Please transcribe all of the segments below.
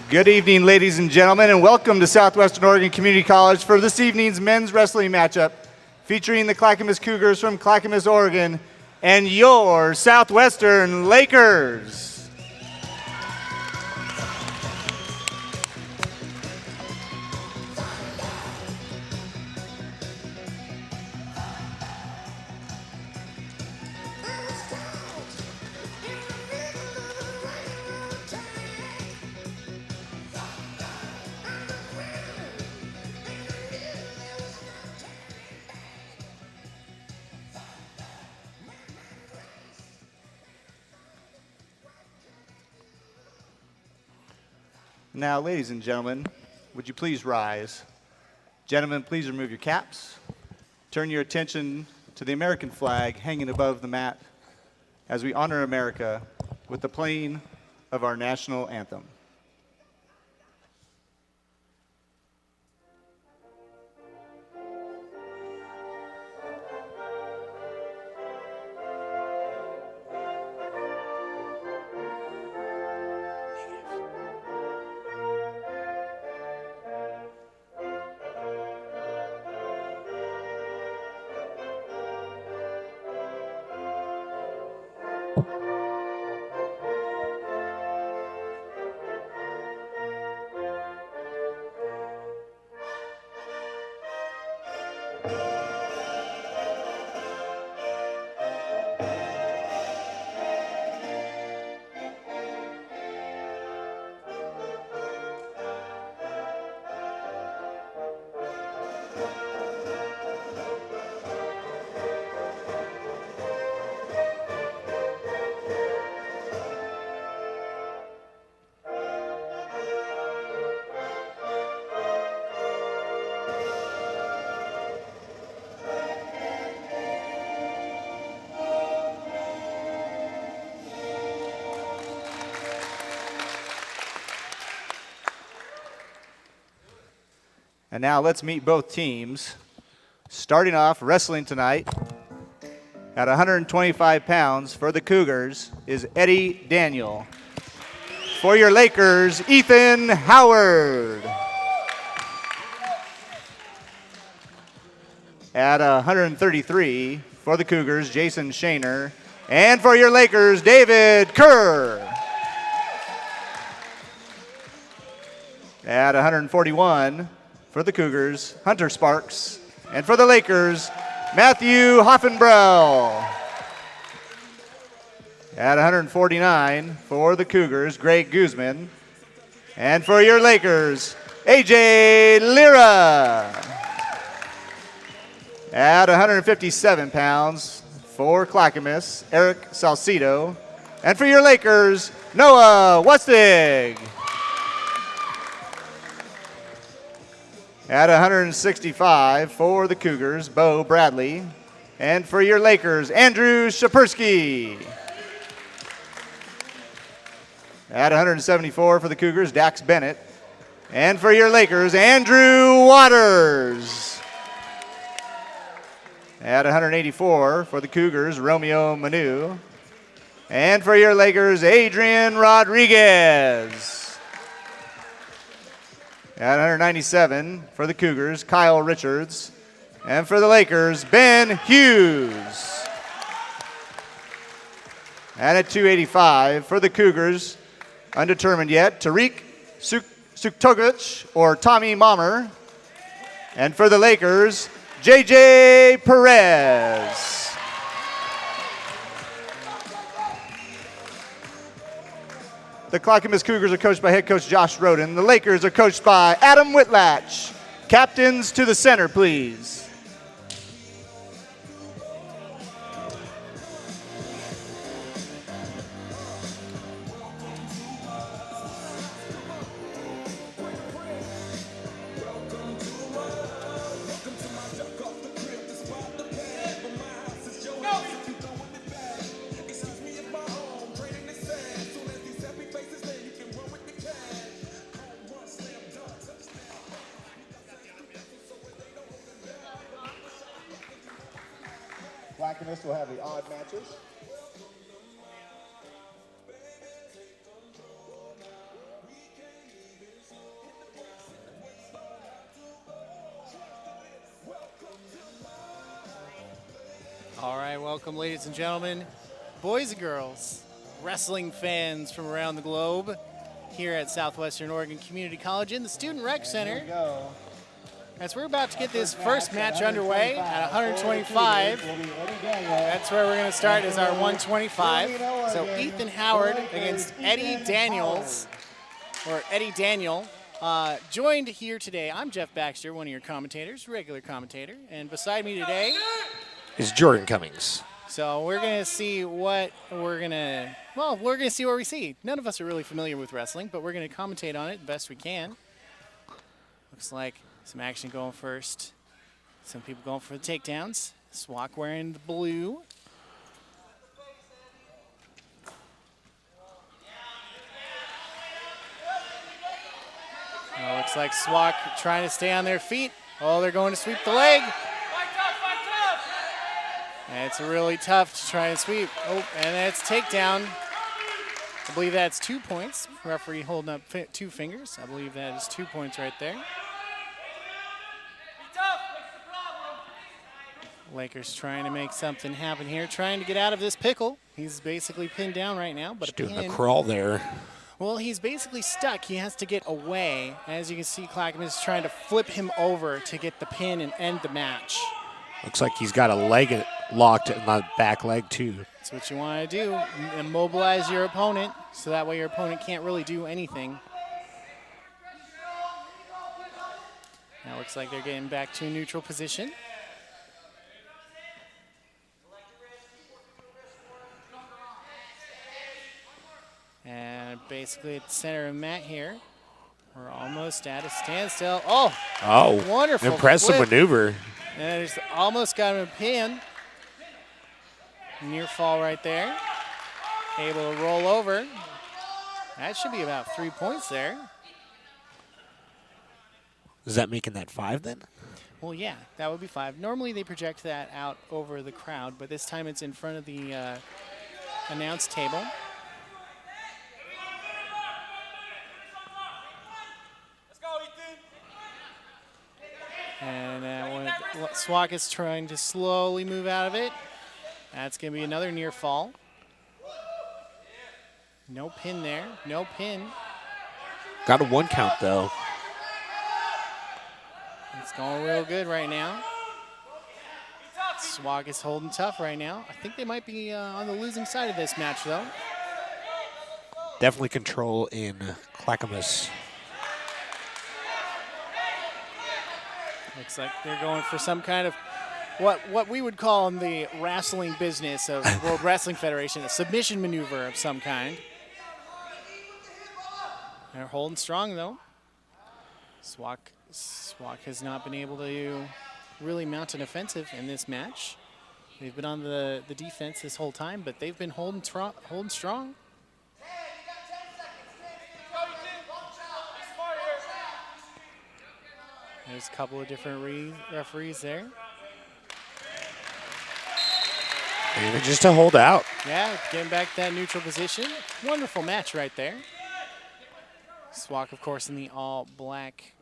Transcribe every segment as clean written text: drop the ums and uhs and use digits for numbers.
Good evening, ladies and gentlemen, and welcome to Southwestern Oregon Community College for this evening's men's wrestling matchup featuring the Clackamas Cougars from Clackamas, Oregon, and your Southwestern Lakers. Now, ladies and gentlemen, would you please rise? Gentlemen, please remove your caps. Turn your attention to the American flag hanging above the mat as we honor America with the playing of our national anthem. And now let's meet both teams. Starting off wrestling tonight at 125 pounds for the Cougars is Eddie Daniel. For your Lakers, Ethan Howard. At 133 for the Cougars, Jason Shaner. And for your Lakers, David Kerr. At 141 for the Cougars, Hunter Sparks. And for the Lakers, Matthew Hoffenbrell. At 149 for the Cougars, Greg Guzman. And for your Lakers, AJ Lira. At 157 pounds for Clackamas, Eric Salcido. And for your Lakers, Noah Wustig. At 165 for the Cougars, Bo Bradley. And for your Lakers, Andrew Shapersky. At 174 for the Cougars, Dax Bennett. And for your Lakers, Andrew Waters. At 184 for the Cougars, Romeo Manu. And for your Lakers, Adrian Rodriguez. At 197 for the Cougars, Kyle Richards. And for the Lakers, Ben Hughes. And at 285 for the Cougars, undetermined yet, Tariq Suktovic or Tommy Mommer. And for the Lakers, JJ Perez. The Clackamas Cougars are coached by head coach Josh Roden. The Lakers are coached by Adam Whitlatch. Captains to the center, please. Clackamas will have the odd matches. All right, welcome, ladies and gentlemen, boys and girls, wrestling fans from around the globe, here at Southwestern Oregon Community College in the Student Rec Center. As we're about to get this first match underway at 125, that's where we're going to start is our 125. So Ethan Howard against Eddie Daniels, or Eddie Daniel. Joined here today, I'm Jeff Baxter, one of your commentators, regular commentator, and beside me today is Jordan Cummings. So we're going to see what we're going to, well, we're going to see what we see. None of us are really familiar with wrestling, but we're going to commentate on it the best we can. Looks like some action going first. Some people going for the takedowns. SWOCC wearing the blue. Looks like SWOCC trying to stay on their feet. Oh, they're going to sweep the leg. And it's really tough to try and sweep. Oh, and that's takedown. I believe that's 2 points. Referee holding up 2 fingers. I believe that is 2 points right there. Lakers trying to make something happen here, trying to get out of this pickle. He's basically pinned down right now, but just doing the crawl there. Well, he's basically stuck. He has to get away. As you can see, Clackamas is trying to flip him over to get the pin and end the match. Looks like he's got a leg locked in the back leg, too. That's what you want to do. Immobilize your opponent, so that way your opponent can't really do anything. Now looks like they're getting back to a neutral position. And basically at the center of the mat here, we're almost at a standstill. Oh, wonderful impressive flip. maneuver. And it's almost got him a pin. Near fall right there. Able to roll over. That should be about 3 points there. Is that making that 5 then? Well, yeah, that would be 5. Normally they project that out over the crowd, but this time it's in front of the announce table. And SWOCC is trying to slowly move out of it. That's going to be another near fall. No pin there. No pin. Got a 1 count, though. It's going real good right now. SWOCC is holding tough right now. I think they might be on the losing side of this match, though. Definitely control in Clackamas. Looks like they're going for some kind of what we would call in the wrestling business of World Wrestling Federation, a submission maneuver of some kind. They're holding strong, though. SWOCC has not been able to really mount an offensive in this match. They've been on the defense this whole time, but they've been holding strong. There's a couple of different referees there. And just to hold out. Yeah, getting back to that neutral position. Wonderful match right there. SWOCC, of course, in the all-black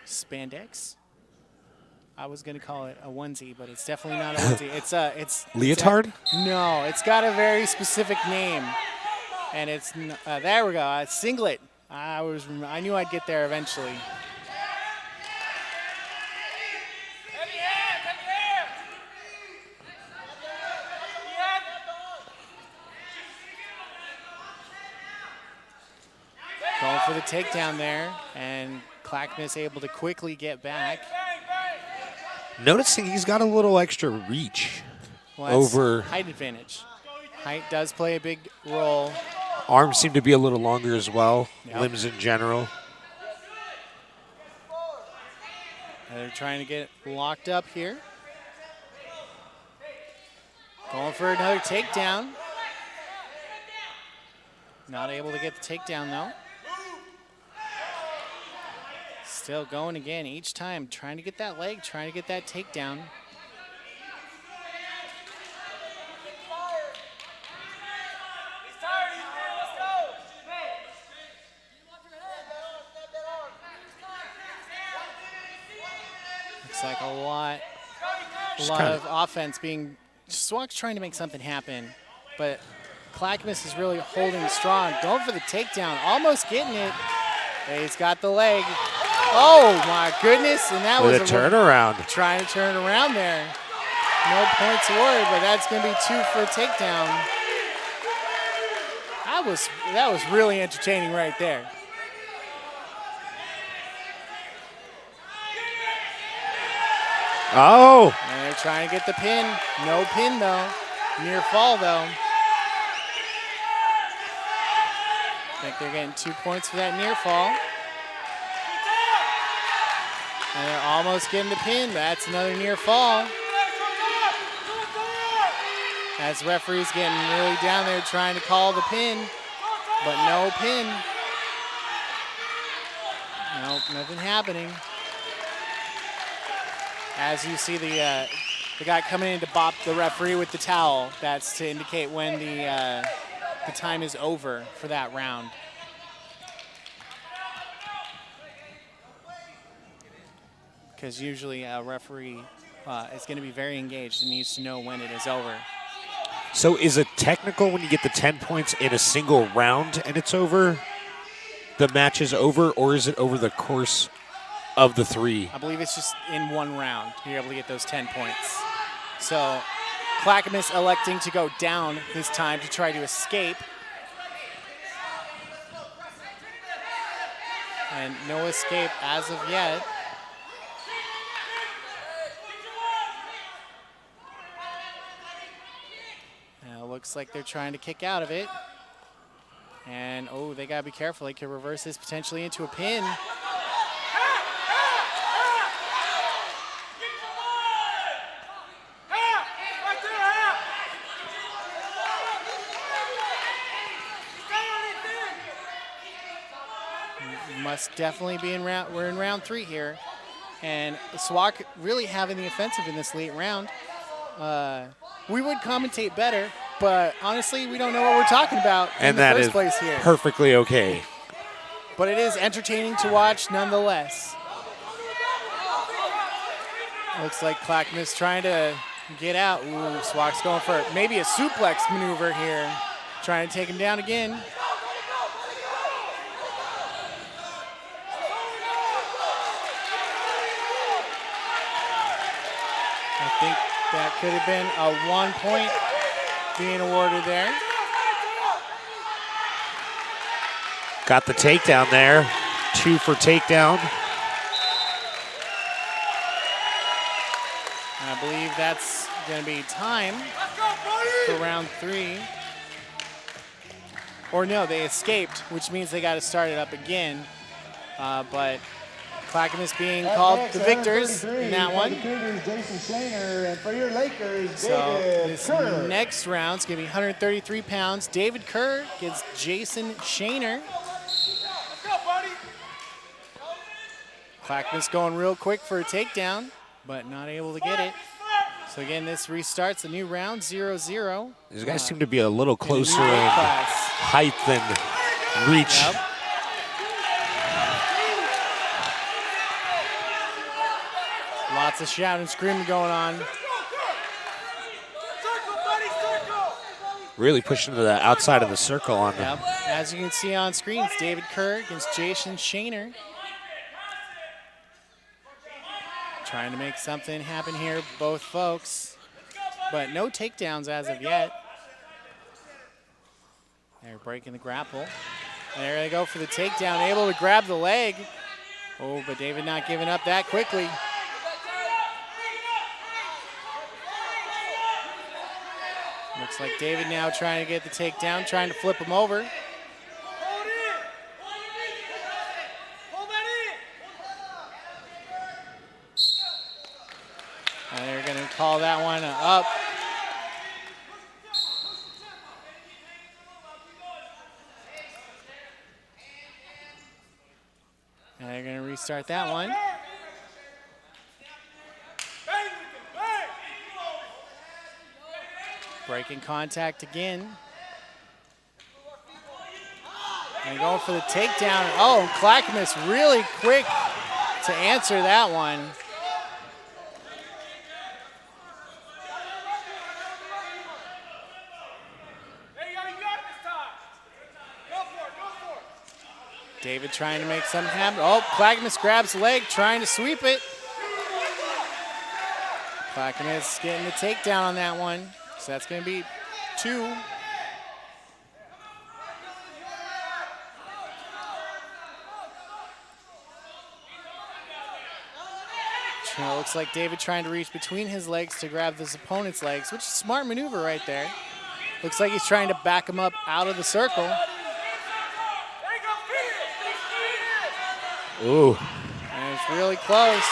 spandex. I was going to call it a onesie, but it's definitely not a onesie. It's leotard? No, it's got a very specific name. And it's, there we go, singlet. I knew I'd get there eventually. Going for the takedown there, and Clackamas able to quickly get back. Noticing he's got a little extra reach over height advantage. Height does play a big role. Arms seem to be a little longer as well, limbs in general. And they're trying to get locked up here. Going for another takedown. Not able to get the takedown, though. Still going again each time, trying to get that leg, trying to get that takedown. Looks like a lot A lot of offense being, SWOCC's trying to make something happen, but Clackamas is really holding strong, going for the takedown, almost getting it. He's got the leg. Oh my goodness, and that was a turnaround. Trying to turn around there. No points awarded, but that's going to be 2 for a takedown. That was really entertaining right there. Oh. And they're trying to get the pin. No pin though. Near fall though. I think they're getting 2 points for that near fall. And they're almost getting the pin. That's another near fall. As referee's getting really down there trying to call the pin, but no pin. Nope, nothing happening. As you see the guy coming in to bop the referee with the towel, that's to indicate when the time is over for that round. Because usually a referee is going to be very engaged and needs to know when it is over. So is it technical when you get the 10 points in a single round and it's over? The match is over, or is it over the course of the 3? I believe it's just in one round you're able to get those 10 points. So Clackamas electing to go down this time to try to escape. And no escape as of yet. Looks like they're trying to kick out of it. And, oh, they got to be careful. They could reverse this potentially into a pin. Must definitely be in round, we're in round 3 here. And SWOCC really having the offensive in this late round. We would commentate better, but honestly, we don't know what we're talking about in the first place here. Perfectly okay. But it is entertaining to watch nonetheless. Looks like Clackamas trying to get out. Ooh, SWOCC's going for maybe a suplex maneuver here. Trying to take him down again. I think that could have been a 1 point being awarded there. Got the takedown there. 2 for takedown. I believe that's going to be time for round 3. Or no, they escaped, which means they got to start it up again. But Clackamas being called the victors in that one. So this next round's going to be 133 pounds. David Kerr against Jason Shaner. Clackamas going real quick for a takedown, but not able to get it. So again, this restarts a new round, 0-0. These guys seem to be a little closer in height than reach. Yep. Lots of shouting and screaming going on. Really pushing to the outside of the circle on them. Yep. As you can see on screen, it's David Kerr against Jason Shaner. Trying to make something happen here, both folks. But no takedowns as of yet. They're breaking the grapple. There they go for the takedown, able to grab the leg. Oh, but David not giving up that quickly. Looks like David now trying to get the takedown, trying to flip him over. And they're going to call that one up. And they're going to restart that one. Breaking contact again. And going for the takedown. Oh, Clackamas really quick to answer that one. David trying to make something happen. Oh, Clackamas grabs the leg, trying to sweep it. Clackamas getting the takedown on that one. So that's going to be 2. It looks like David trying to reach between his legs to grab his opponent's legs, which is a smart maneuver right there. Looks like he's trying to back him up out of the circle. Ooh. And it's really close.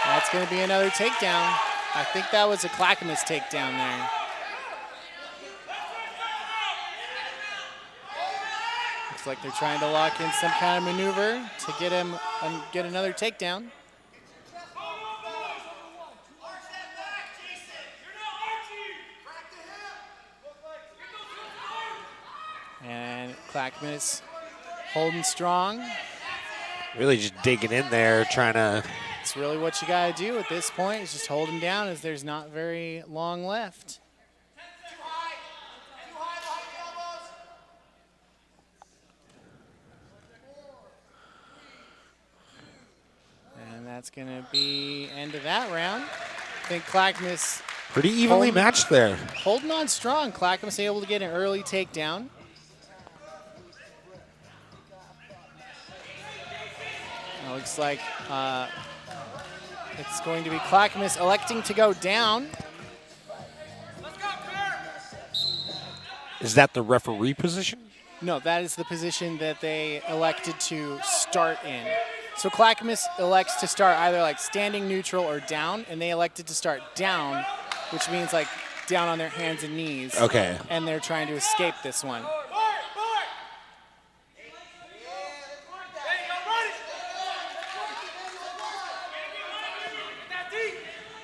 That's going to be another takedown. I think that was a Clackamas takedown there. Looks like they're trying to lock in some kind of maneuver to get him get another takedown. And Clackamas holding strong. Really just digging in there, trying to. It's really what you got to do at this point is just hold him down as there's not very long left. And that's going to be end of that round. I think Clackamas Pretty evenly matched there. holding on strong. Clackamas able to get an early takedown. It looks like it's going to be Clackamas electing to go down. Is that the referee position? No, that is the position that they elected to start in. So Clackamas elects to start either like standing neutral or down, and they elected to start down, which means like down on their hands and knees. Okay. And they're trying to escape this one.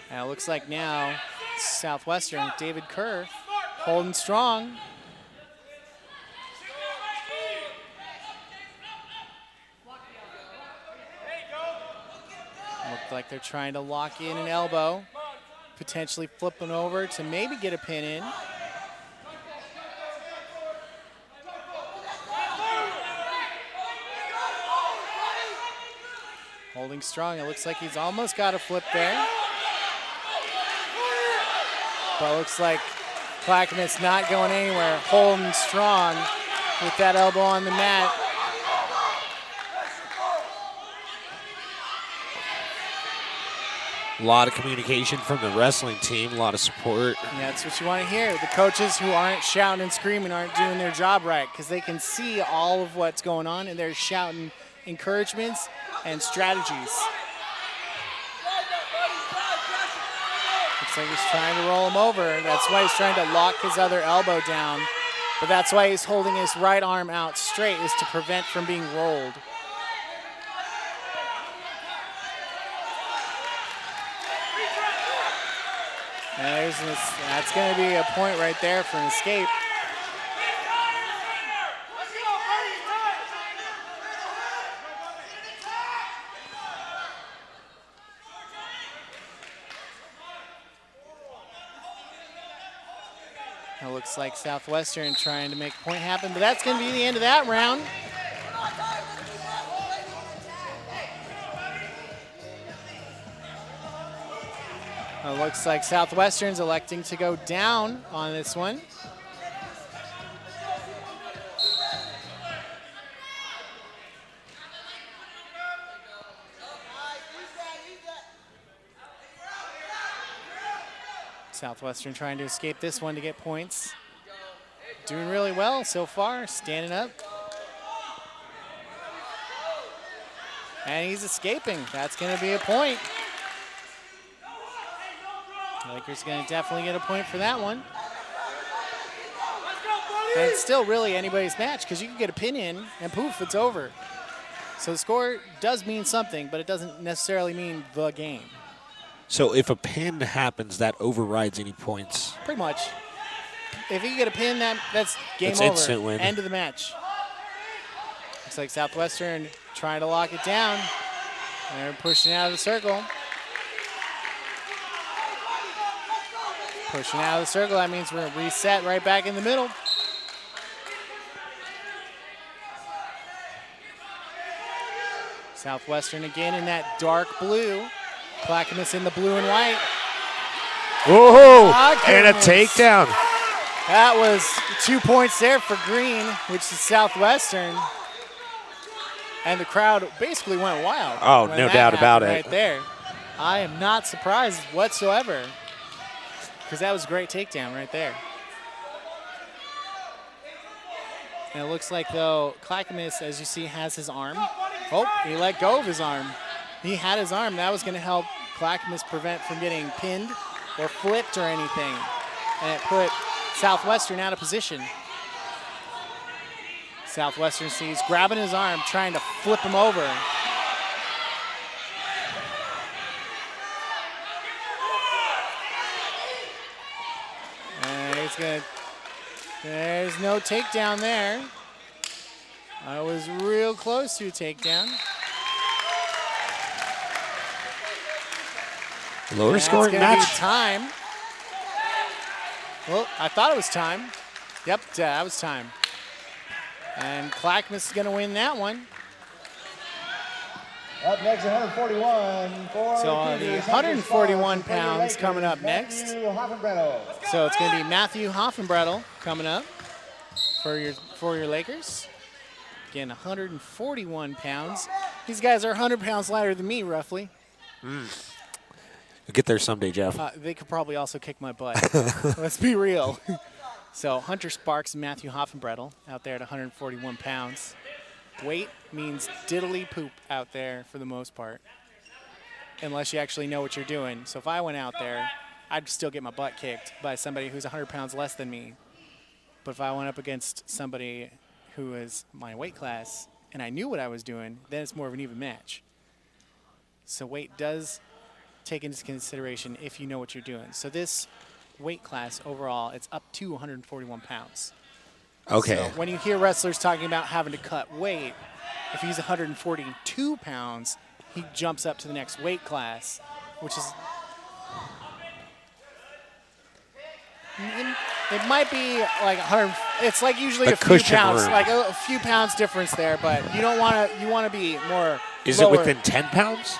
And it looks like now Southwestern, David Kerr, holding strong. Looks like they're trying to lock in an elbow, potentially flipping over to maybe get a pin in. Holding strong. It looks like he's almost got a flip there. But it looks like Clackamas not going anywhere, holding strong with that elbow on the mat. A lot of communication from the wrestling team, a lot of support. Yeah, that's what you want to hear. The coaches who aren't shouting and screaming aren't doing their job right because they can see all of what's going on and they're shouting encouragements and strategies. Looks like he's trying to roll him over. That's why he's trying to lock his other elbow down. But that's why he's holding his right arm out straight, is to prevent from being rolled. And that's going to be a point right there for an escape. It looks like Southwestern trying to make a point happen, but that's going to be the end of that round. It looks like Southwestern's electing to go down on this one. Southwestern trying to escape this one to get points. Doing really well so far, standing up. And he's escaping. That's going to be a point. Lakers going to definitely get a point for that one. And it's still really anybody's match because you can get a pin in and poof, it's over. So the score does mean something, but it doesn't necessarily mean the game. So if a pin happens, that overrides any points. Pretty much. If you get a pin, that's game It's over. instant win. End of the match. Looks like Southwestern trying to lock it down. They're pushing out of the circle. Pushing out of the circle, that means we're reset right back in the middle. Southwestern again in that dark blue. Clackamas in the blue and white. Whoa! Ah, And a goodness. takedown. That was 2 points there for Green, which is Southwestern. And the crowd basically went wild. Oh, when no that doubt about happened it. Right there. I am not surprised whatsoever, because that was a great takedown right there. And it looks like, though, Clackamas, as you see, has his arm. Oh, he let go of his arm. He had his arm. That was going to help Clackamas prevent from getting pinned or flipped or anything. And it put Southwestern out of position. Southwestern sees grabbing his arm, trying to flip him over. And he's gonna, there's no takedown there. I was real close to a takedown. Lower scoring That's gonna match. be time. Well, I thought it was time. Yep, that was time. And Clackamas is going to win that one. Up next, 141. So the 141 pounds coming up next. So it's going to be Matthew Hoffenbrettel coming up for your Lakers. Again, 141 pounds. These guys are 100 pounds lighter than me, roughly. We'll get there someday, Jeff. They could probably also kick my butt. Let's be real. So Hunter Sparks and Matthew Hoffenbrettel out there at 141 pounds. Weight means diddly poop out there for the most part, unless you actually know what you're doing. So if I went out there, I'd still get my butt kicked by somebody who's 100 pounds less than me. But if I went up against somebody who is my weight class and I knew what I was doing, then it's more of an even match. So weight does take into consideration if you know what you're doing. So this weight class overall, it's up to 141 pounds. Okay. So when you hear wrestlers talking about having to cut weight, if he's 142 pounds, he jumps up to the next weight class, which is, it might be like 100. It's like usually The a few cushion pounds, room. like a few pounds difference there, but you don't want to. You want to be more. Is lower. it within 10 pounds?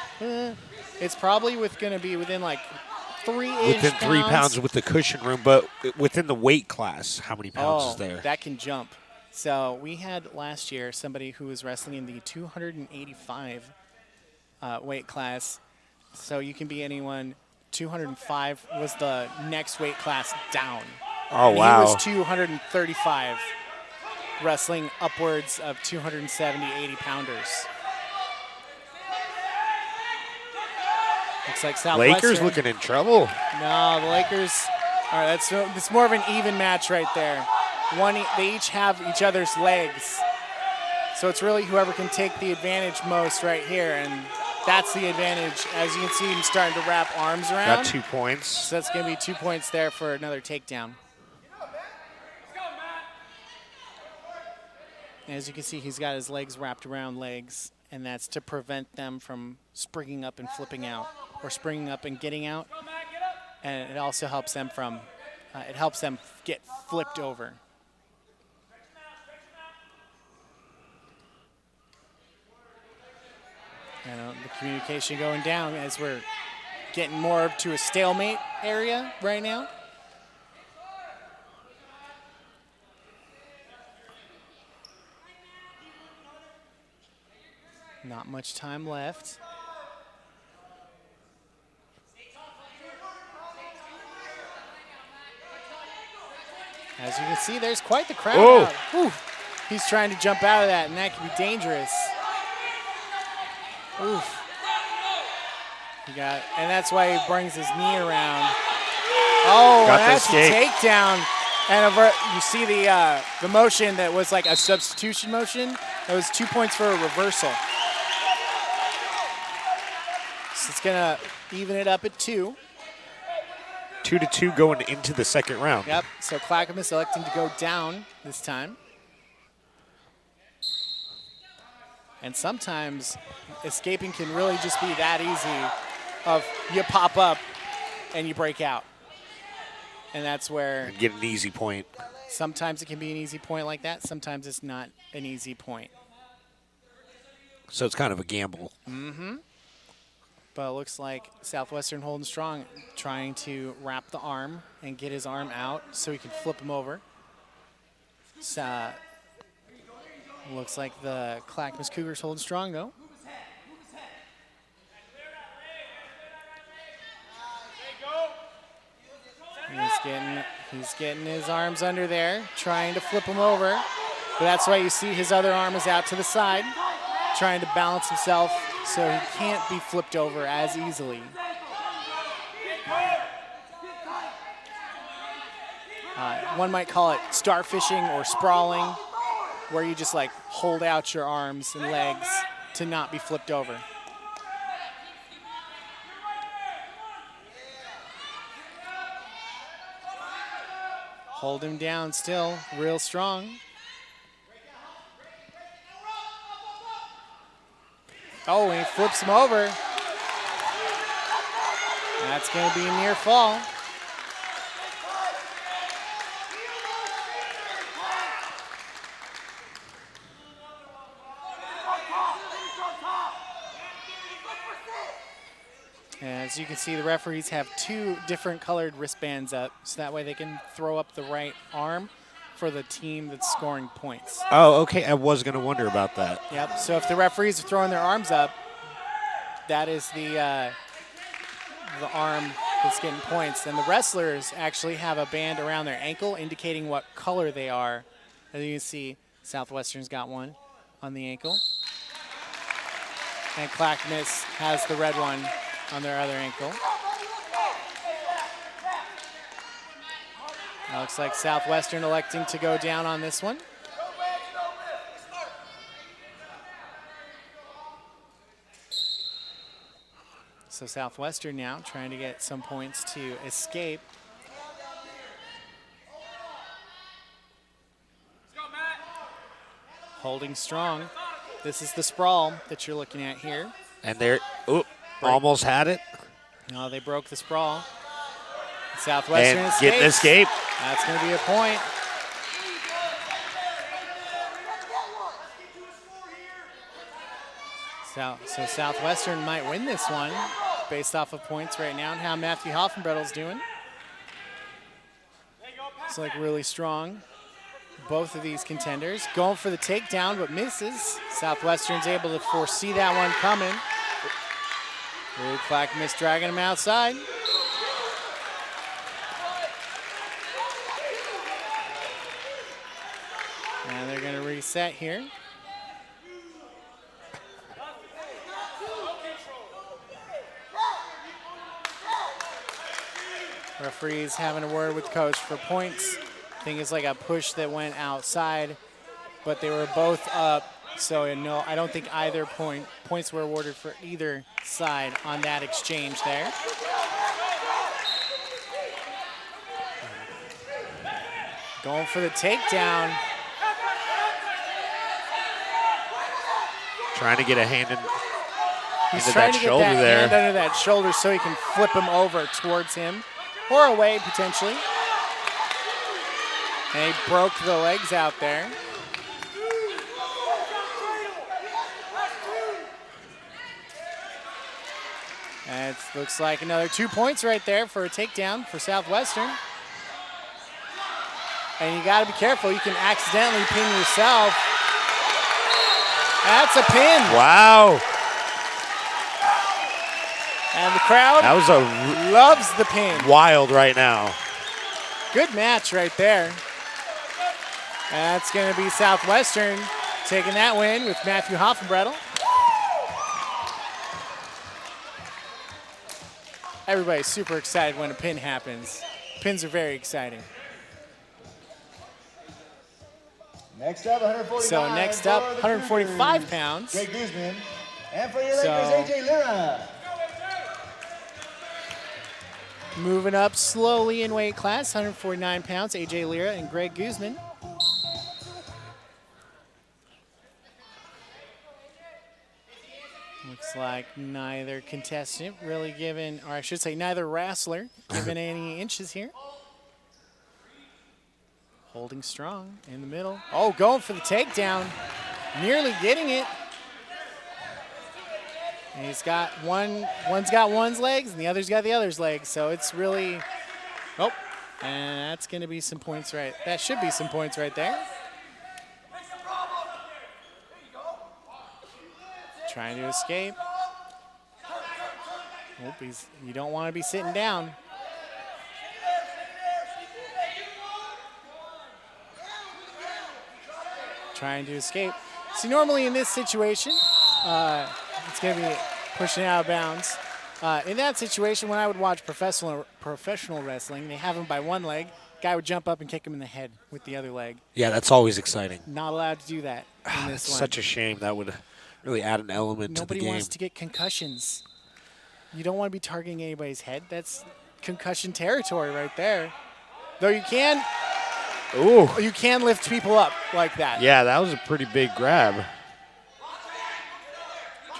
It's probably going to be within like 3-ish Within 3 pounds with the cushion room, but within the weight class, how many pounds is there? That can jump. So we had last year somebody who was wrestling in the 285 weight class. So you can be anyone. 205 was the next weight class down. Oh, and wow. He was 235, wrestling upwards of 270, 80 pounders. Looks like Southwestern. Lakers looking in trouble. No, the Lakers. All right, it's more of an even match right there. They each have each other's legs, so it's really whoever can take the advantage most right here, and that's the advantage. As you can see, him starting to wrap arms around. Got 2 points. So that's going to be 2 points there for another takedown. As you can see, he's got his legs wrapped around legs, and that's to prevent them from springing up and flipping out, or springing up and getting out. And it also helps them from, get flipped over. And the communication going down as we're getting more to a stalemate area right now. Not much time left. As you can see, there's quite the crowd Whoa. out. Whew. He's trying to jump out of that, and that can be dangerous. Oof. And that's why he brings his knee around. Oh, Got and the that's a escape. takedown. And you see the motion that was like a substitution motion. That was 2 points for a reversal. So it's going to even it up at 2. 2-2 going into the second round. Yep, so Clackamas electing to go down this time. And sometimes escaping can really just be that easy of you pop up and you break out. And that's where And get an easy point. sometimes it can be an easy point like that. Sometimes it's not an easy point. So it's kind of a gamble. But it looks like Southwestern holding strong, trying to wrap the arm and get his arm out so he can flip him over. Looks like the Clackamas Cougars holding strong, though. He's getting his arms under there, trying to flip him over. But that's why you see his other arm is out to the side, trying to balance himself so he can't be flipped over as easily. One might call it starfishing or sprawling, where you just like hold out your arms and legs to not be flipped over. Hold him down still, real strong. Oh, and he flips him over. That's going to be a near fall. As you can see, the referees have 2 different colored wristbands up, so that way they can throw up the right arm for the team that's scoring points. Oh, okay. I was going to wonder about that. Yep, so if the referees are throwing their arms up, that is the arm that's getting points. And the wrestlers actually have a band around their ankle indicating what color they are. As you can see, Southwestern's got one on the ankle. And Clackamas has the red one on their other ankle. It looks like Southwestern electing to go down on this one. So Southwestern now trying to get some points to escape. Holding strong. This is the sprawl that you're looking at here. And they're almost had it. No, they broke the sprawl. Southwestern And escapes. getting an escape. That's going to be a point. So Southwestern might win this one based off of points right now and how Matthew Hoffenbrett's doing. It's like really strong. Both of these contenders going for the takedown but misses. Southwestern's able to foresee that one coming. Clackamas dragging him outside. And they're going to reset here. Referees having a word with coach for points. I think it's like a push that went outside, but they were both up. So no, I don't think either points were awarded for either side on that exchange there. Going for the takedown. Trying to get a hand He's into trying that to get shoulder that there. hand under that shoulder so he can flip him over towards him or away potentially. And he broke the legs out there. And it looks like another 2 points right there for a takedown for Southwestern. And you got to be careful. You can accidentally pin yourself. That's a pin. Wow. And the crowd That was a loves the pin. wild right now. Good match right there. And that's going to be Southwestern taking that win with Matthew Hoffenbrettel. Everybody's super excited when a pin happens. Pins are very exciting. Next up, 145. So next up, for the 145 Cougars, pounds. Greg Guzman. And for your So- Lakers, AJ Lira. Moving up slowly in weight class, 149 pounds, AJ Lira and Greg Guzman. Looks like neither contestant really given, or I should say neither wrestler given any inches here. Holding strong in the middle. Oh, going for the takedown. Nearly getting it. And he's got one's got one's legs and the other's got the other's legs. So it's really, oh, and that's going to be some points right. That should be some points right there. Trying to escape. Oh, you don't want to be sitting down. Trying to escape. See, normally in this situation, it's going to be pushing out of bounds. In that situation, when I would watch professional wrestling, they have him by one leg. Guy would jump up and kick him in the head with the other leg. Yeah, that's always exciting. Not allowed to do that in this one. Such a shame. That would really add an element to the game. Nobody wants to get concussions. You don't want to be targeting anybody's head. That's concussion territory right there. Though you can lift people up like that. Yeah, that was a pretty big grab.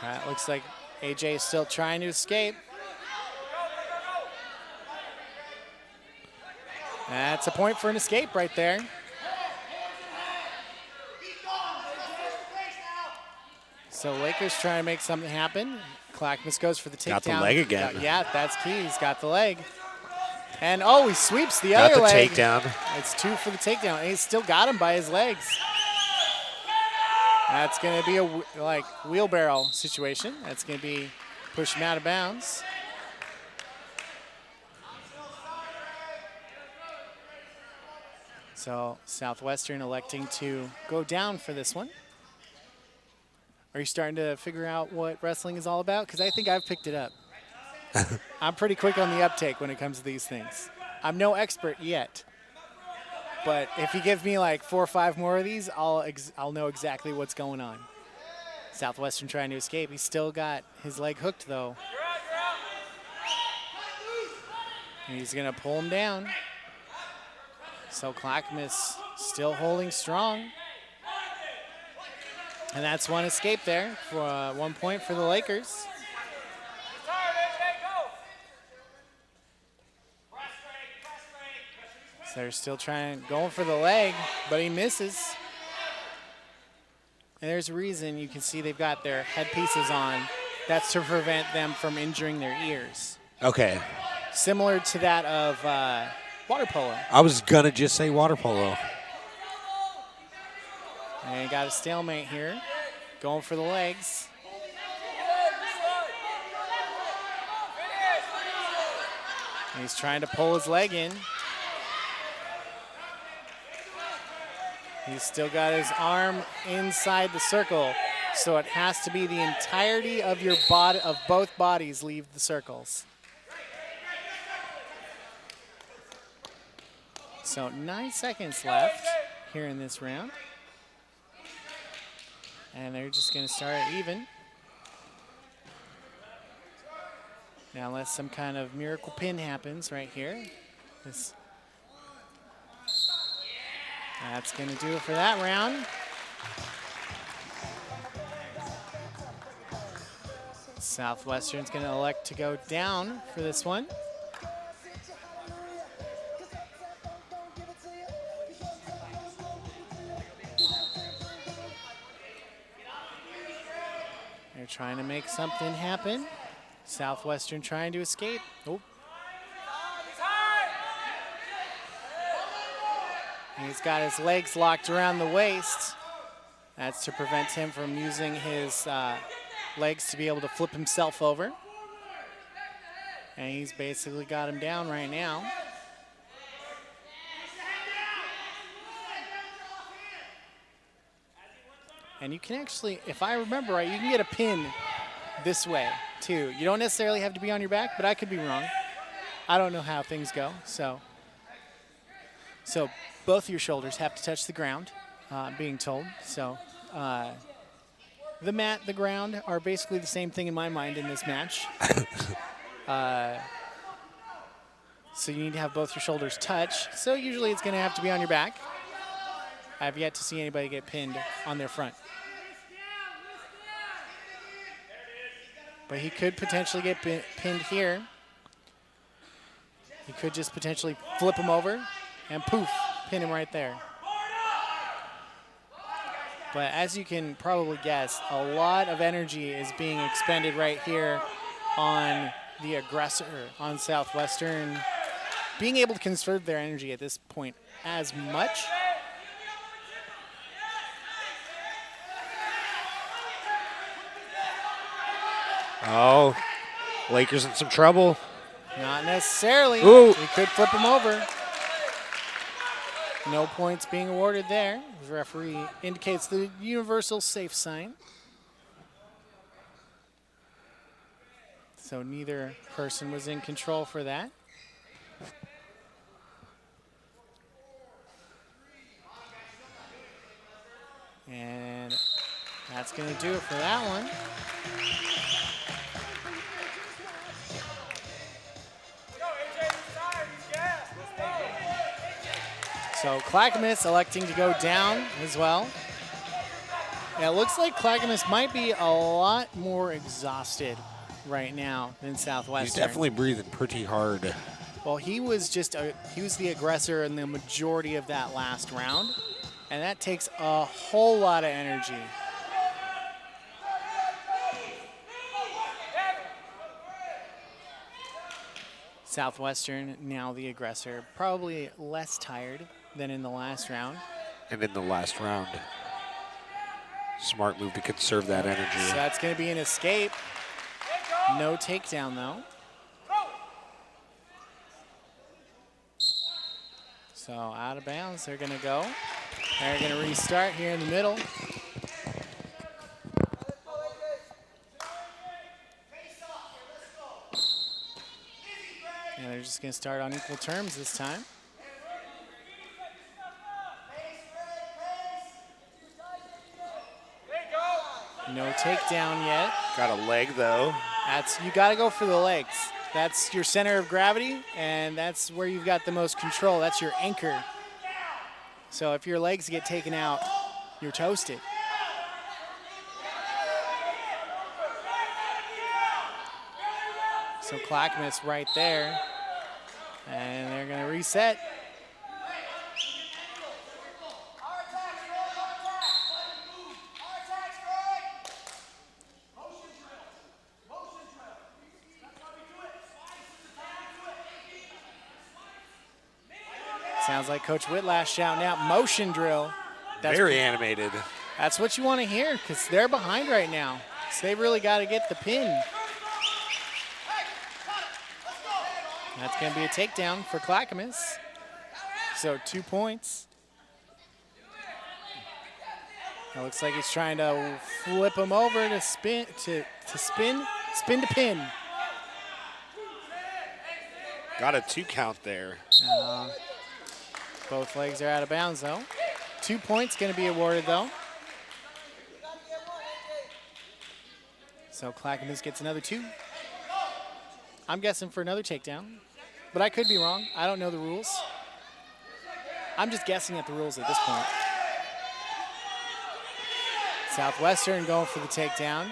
It looks like AJ is still trying to escape. That's a point for an escape right there. So Lakers trying to make something happen. Clackamas goes for the takedown. Got the leg again. Yeah, that's key. He's got the leg. And oh, he sweeps the other leg. Got the takedown. It's 2 for the takedown. And he's still got him by his legs. That's going to be a wheelbarrow situation. That's going to be push him out of bounds. So Southwestern electing to go down for this one. Are you starting to figure out what wrestling is all about? Because I think I've picked it up. I'm pretty quick on the uptake when it comes to these things. I'm no expert yet. But if you give me like 4 or 5 more of these, I'll know exactly what's going on. Southwestern trying to escape. He's still got his leg hooked, though. And he's going to pull him down. So Clackamas still holding strong. And that's one escape there for 1 point for the Lakers. So they're still going for the leg, but he misses. And there's a reason you can see they've got their headpieces on. That's to prevent them from injuring their ears. Okay. Similar to that of water polo. I was going to just say water polo. And got a stalemate here. Going for the legs. And he's trying to pull his leg in. He's still got his arm inside the circle. So it has to be the entirety of your body, of both bodies leave the circles. So 9 seconds left here in this round. And they're just going to start at even. Now, unless some kind of miracle pin happens right here. That's going to do it for that round. Southwestern's going to elect to go down for this one. They're trying to make something happen. Southwestern trying to escape. Oh. He's got his legs locked around the waist. That's to prevent him from using his legs to be able to flip himself over. And he's basically got him down right now. And you can actually, if I remember right, you can get a pin this way too. You don't necessarily have to be on your back, but I could be wrong. I don't know how things go. So both your shoulders have to touch the ground, I'm being told. So the mat, the ground are basically the same thing in my mind in this match. So you need to have both your shoulders touch. So usually it's going to have to be on your back. I have yet to see anybody get pinned on their front. But he could potentially get pinned here. He could just potentially flip him over and poof, pin him right there. But as you can probably guess, a lot of energy is being expended right here on the aggressor, on Southwestern, being able to conserve their energy at this point as much. Oh, Lakers in some trouble. Not necessarily. Ooh. He could flip him over. No points being awarded there. The referee indicates the universal safe sign. So neither person was in control for that. And that's going to do it for that one. So Clackamas electing to go down as well. Yeah, it looks like Clackamas might be a lot more exhausted right now than Southwestern. He's definitely breathing pretty hard. Well, he was the aggressor in the majority of that last round, and that takes a whole lot of energy. Southwestern now the aggressor, probably less tired than in the last round. And in the last round, smart move to conserve that energy. So that's going to be an escape. No takedown, though. So out of bounds, they're going to go. They're going to restart here in the middle. And they're just going to start on equal terms this time. No takedown yet. Got a leg, though. You got to go for the legs. That's your center of gravity, and that's where you've got the most control. That's your anchor. So if your legs get taken out, you're toasted. So Clackamas right there, and they're going to reset. Sounds like Coach Whitlash shouting out motion drill. Very animated. That's what you want to hear because they're behind right now. So they really got to get the pin. That's going to be a takedown for Clackamas. So 2 points. It looks like he's trying to flip him over to spin to pin. Got a 2 count there. Both legs are out of bounds, though. 2 points going to be awarded, though. So Clackamas gets another 2. I'm guessing for another takedown, but I could be wrong. I don't know the rules. I'm just guessing at the rules at this point. Southwestern going for the takedown,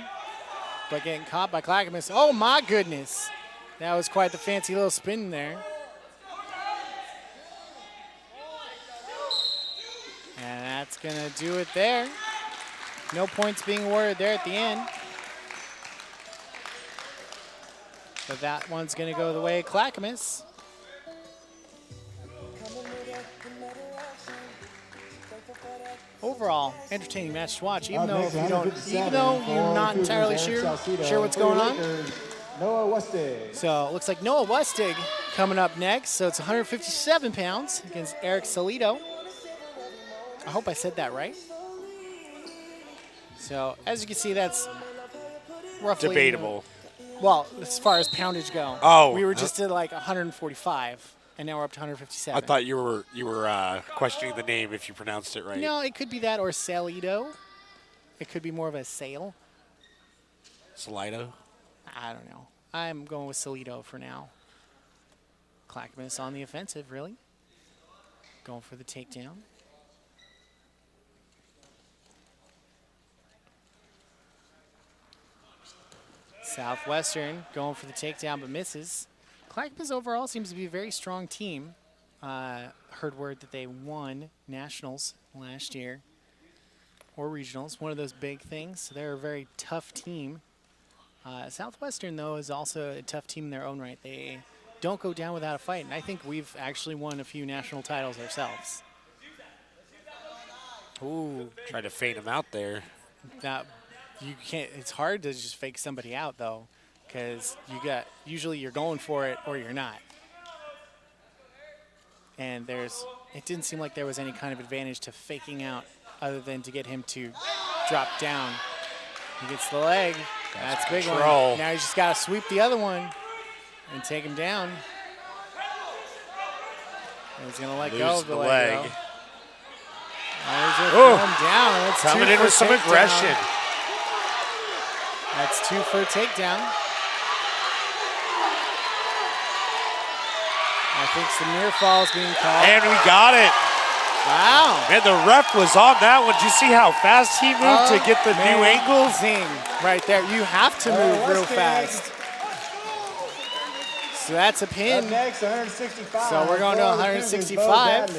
but getting caught by Clackamas. Oh, my goodness. That was quite the fancy little spin there. And that's going to do it there. No points being awarded there at the end. But that one's going to go the way of Clackamas. Overall, entertaining match to watch. Even though you're not entirely sure what's going on. Noah Westig. So it looks like Noah Westig coming up next. So it's 157 pounds against Eric Salido. I hope I said that right. So as you can see, that's roughly Debatable. Well, as far as poundage go. Oh. We were just at like 145, and now we're up to 157. I thought you were questioning the name if you pronounced it right. No, it could be that or Salido. It could be more of a sale. Salido? I don't know. I'm going with Salido for now. Clackamas on the offensive, really. Going for the takedown. Southwestern going for the takedown but misses. Clackamas overall seems to be a very strong team. Heard word that they won nationals last year. or regionals, one of those big things. So they're a very tough team. Southwestern, though, is also a tough team in their own right. They don't go down without a fight, and I think we've actually won a few national titles ourselves. Ooh. Tried to feint him out there. That you can't. It's hard to just fake somebody out, though, because usually you're going for it or you're not. And it didn't seem like there was any kind of advantage to faking out other than to get him to drop down. He gets the leg. That's a big one. Now he's just got to sweep the other one and take him down. And he's going to let go of the leg. Though. He's going to throw him down. That's coming in with some aggression. That's 2 for a takedown. I think some near falls being called. And we got it. Wow. Man, the ref was on that one. Did you see how fast he moved to get the new angles? Right there. You have to move real fast. So that's a pin. Up next, 165. So we're going to 165.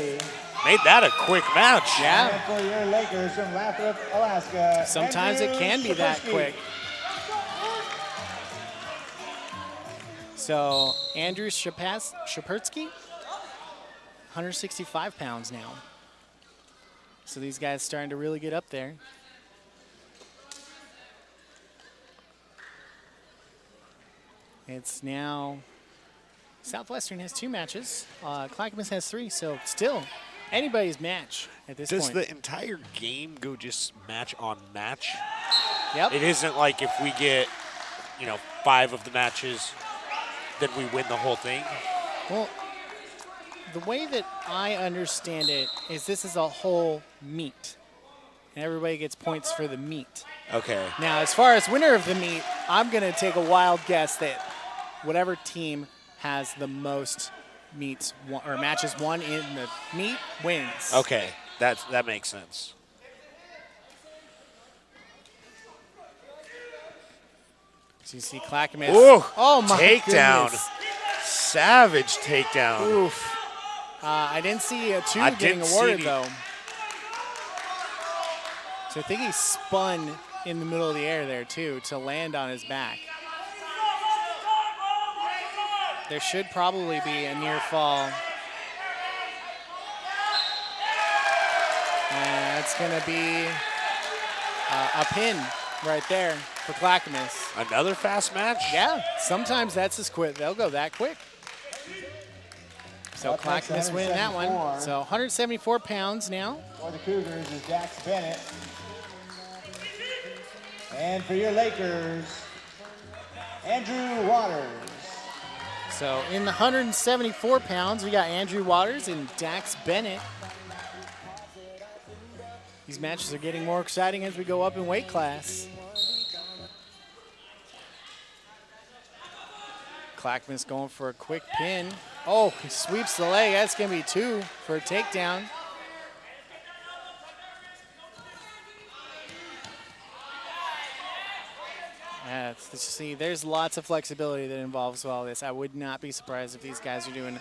Made that a quick match. Yeah. And for your Lakers from Lathrop, Alaska. Sometimes it can be that quick. So Andrew Shapertsky, 165 pounds now. So these guys starting to really get up there. It's now, Southwestern has 2 matches. Clackamas has 3, so still anybody's match at this point. Does the entire game go just match on match? Yep. It isn't like if we get, 5 of the matches, then we win the whole thing? Well, the way that I understand it is this is a whole meet. And everybody gets points for the meet. Okay. Now, as far as winner of the meet, I'm going to take a wild guess that whatever team has the most meets or matches won in the meet wins. Okay, that makes sense. So you see Clackamas. Ooh, oh my takedown. goodness. Savage takedown. Oof. I didn't see a 2 I getting didn't awarded, see though. So I think he spun in the middle of the air there, too, to land on his back. There should probably be a near fall. And that's going to be a pin right there for Clackamas. Another fast match? Yeah, sometimes that's as quick. They'll go that quick. So Clackamas winning that one. So 174 pounds now. For the Cougars is Dax Bennett. And for your Lakers, Andrew Waters. So in the 174 pounds, we got Andrew Waters and Dax Bennett. These matches are getting more exciting as we go up in weight class. Clackamas going for a quick pin. Oh, he sweeps the leg. That's going to be 2 for a takedown. See, there's lots of flexibility that involves all this. I would not be surprised if these guys are doing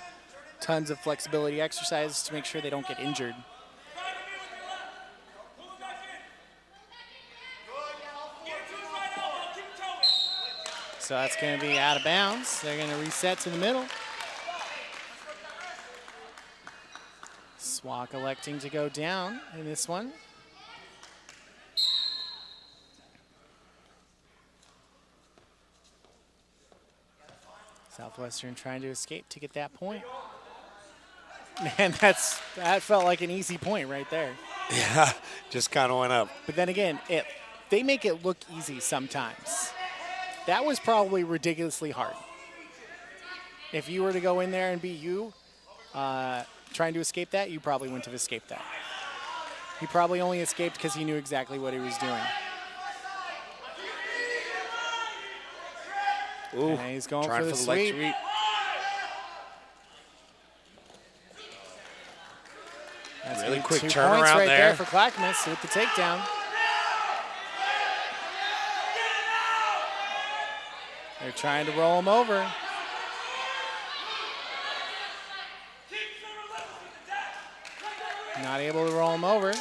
tons of flexibility exercises to make sure they don't get injured. So that's going to be out of bounds. They're going to reset to the middle. SWOCC electing to go down in this one. Southwestern trying to escape to get that point. Man, that felt like an easy point right there. Yeah, just kind of went up. But then again, they make it look easy sometimes. That was probably ridiculously hard. If you were to go in there and be you, trying to escape that, you probably wouldn't have escaped that. He probably only escaped because he knew exactly what he was doing. Ooh, and he's going trying for the sweep. That's really quick 2 turnaround points right there for Clackamas with the takedown. They're trying to roll him over. Not able to roll him over.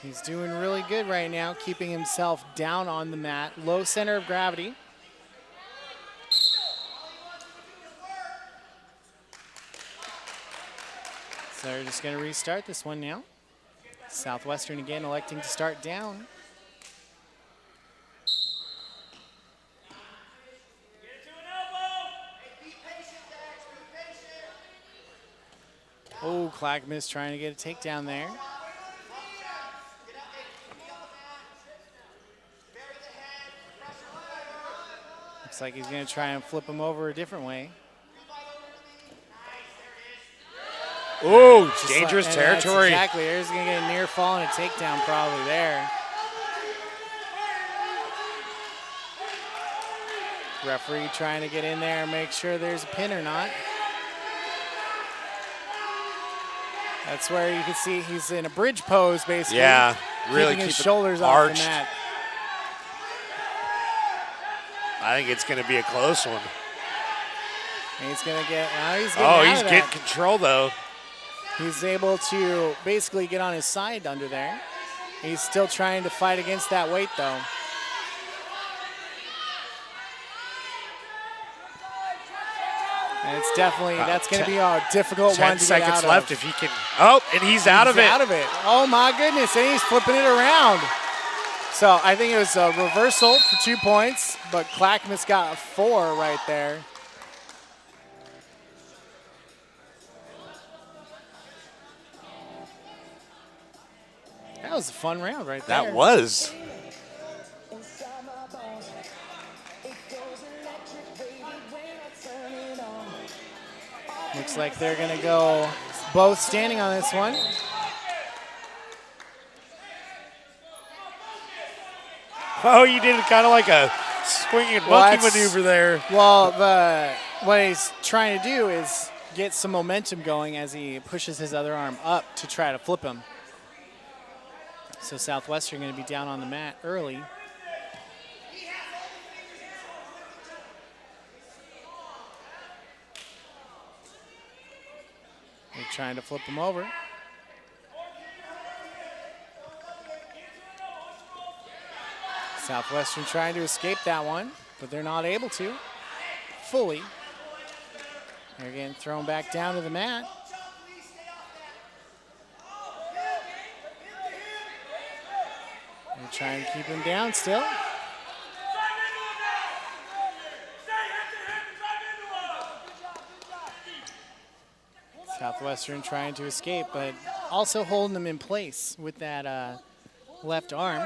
He's doing really good right now, keeping himself down on the mat. Low center of gravity. So they're just going to restart this one now. Southwestern again electing to start down. Oh, Clackamas trying to get a takedown there. Looks like he's going to try and flip him over a different way. Oh, Just dangerous like- territory. Exactly. There's going to get a near fall and a takedown probably there. Referee trying to get in there and make sure there's a pin or not. That's where you can see he's in a bridge pose, basically. Yeah, really keeping his keep it shoulders arched. off the mat. I think it's going to be a close one. And he's going to get, now he's getting Oh, out he's of getting that. control, though. He's able to basically get on his side under there. He's still trying to fight against that weight, though. And it's definitely, that's going to be a difficult 10 one to get out seconds of. left if he can. Oh, and he's out of it. Out of it. Oh my goodness, and he's flipping it around. So I think it was a reversal for 2 points, but Clackamas got 4 right there. That was a fun round right there. That was. Looks like they're going to go both standing on this one. Oh, you did kind of like a swinging monkey maneuver there. Well, what he's trying to do is get some momentum going as he pushes his other arm up to try to flip him. So Southwestern going to be down on the mat early. They're trying to flip him over. Southwestern trying to escape that one, but they're not able to fully. They're getting thrown back down to the mat. They're trying to keep him down still. Southwestern trying to escape, but also holding them in place with that left arm.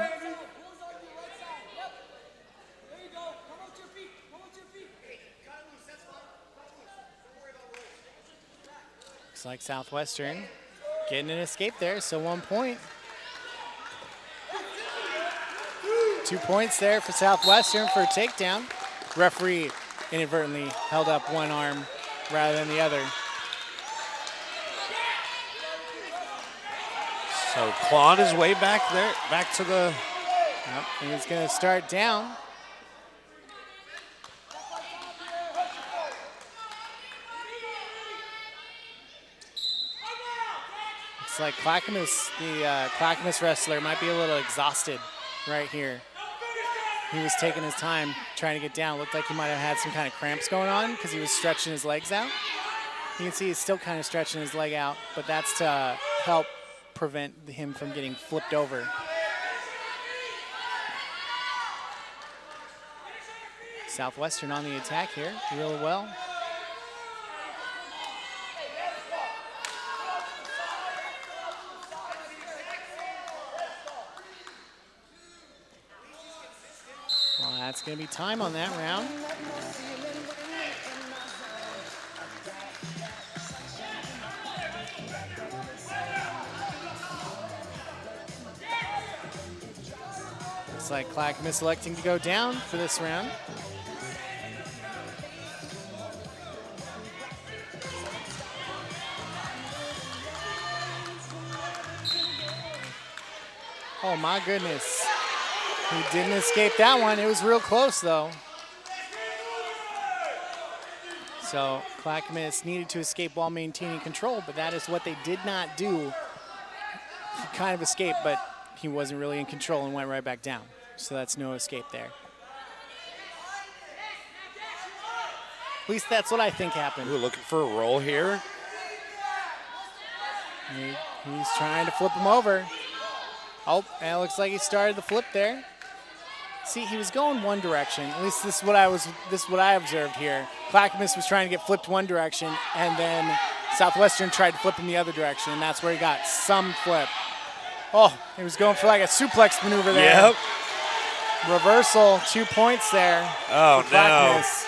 Looks like Southwestern getting an escape there, so 1 point. 2 points there for Southwestern for a takedown. Referee inadvertently held up one arm rather than the other. So clawing his way back there, back to the. Yep, and he's going to start down. Looks like Clackamas, the Clackamas wrestler, might be a little exhausted right here. He was taking his time trying to get down. Looked like he might have had some kind of cramps going on because he was stretching his legs out. You can see he's still kind of stretching his leg out, but that's to help prevent him from getting flipped over. Southwestern on the attack here, really well. Well, that's going to be time on that round. Looks like Clackamas electing to go down for this round. Oh my goodness. He didn't escape that one. It was real close though. So Clackamas needed to escape while maintaining control, but that is what they did not do. He kind of escaped, but he wasn't really in control and went right back down. So that's no escape there. At least that's what I think happened. We're looking for a roll here. He's trying to flip him over. Oh, and it looks like he started the flip there. See, he was going one direction. At least this is what I observed here. Clackamas was trying to get flipped one direction, and then Southwestern tried to flip him the other direction, and that's where he got some flip. Oh, he was going for like a suplex maneuver there. Yep. Reversal, 2 points there. Oh, for no. Clackamas.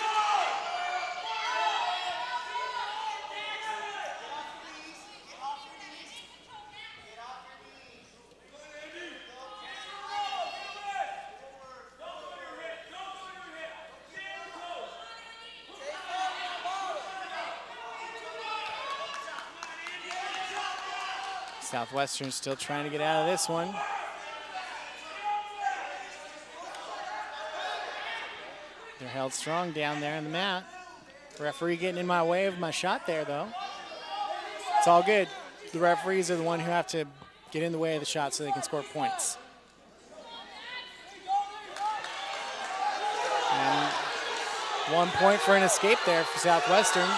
Southwestern still trying to get out of this one. They're held strong down there on the mat. Referee getting in my way of my shot there, though. It's all good. The referees are the one who have to get in the way of the shot so they can score points. And 1 point for an escape there for Southwestern.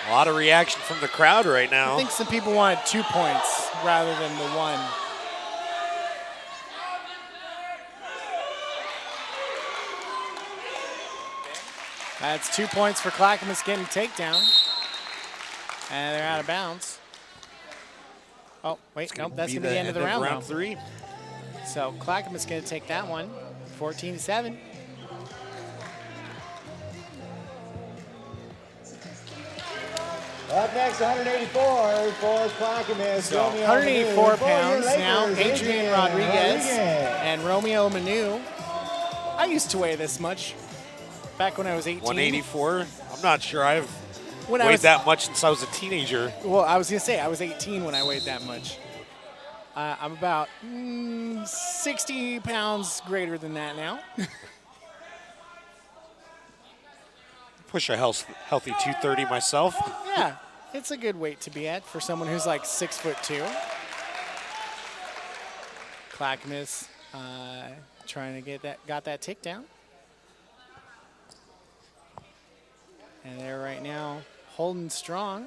A lot of reaction from the crowd right now. I think some people wanted 2 points rather than the one. That's 2 points for Clackamas getting takedown. And they're out of bounds. Oh, wait, nope, that's going to be the end of the round, round though. 3. So Clackamas going to take that one, 14-7. Up next, 184 for Clackamas. So 184 pounds now, Adrian Rodriguez and Romeo Manu. I used to weigh this much back when I was 18. 184. I'm not sure I've When I weighed was that much since I was a teenager. Well, I was going to say, I was 18 when I weighed that much. I'm about 60 pounds greater than that now. Push a healthy 230 myself. Yeah, it's a good weight to be at for someone who's like 6'2". Clackamas trying to got that takedown. And they're right now holding strong.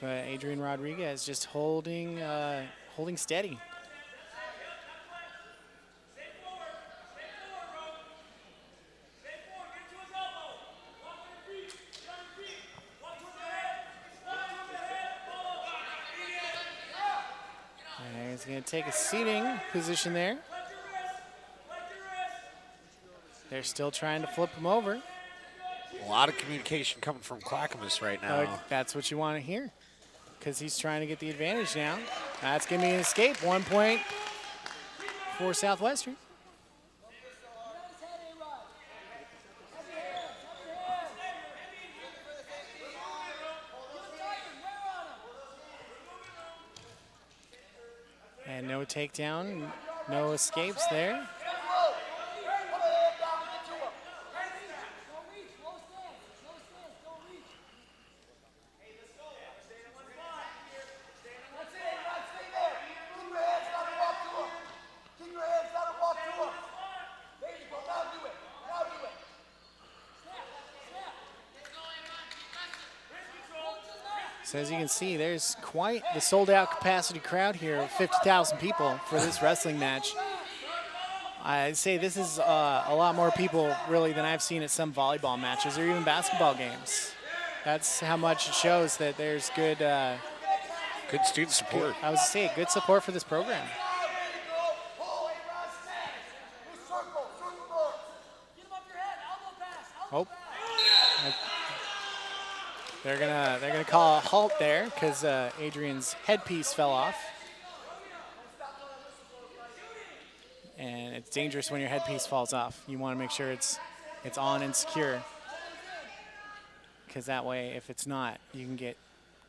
But Adrian Rodriguez just holding steady. And he's going to take a seating position there. They're still trying to flip him over. A lot of communication coming from Clackamas right now. That's what you want to hear, because he's trying to get the advantage now. That's going to be an escape. 1 point for Southwestern. And no takedown, no escapes there. So as you can see, there's quite the sold-out capacity crowd here of 50,000 people for this wrestling match. I'd say this is a lot more people, really, than I've seen at some volleyball matches or even basketball games. That's how much it shows that there's good student support. I was to say, good support for this program. Oh. They're gonna call a halt there because Adrian's headpiece fell off, and it's dangerous when your headpiece falls off. You want to make sure it's on and secure, because that way, if it's not, you can get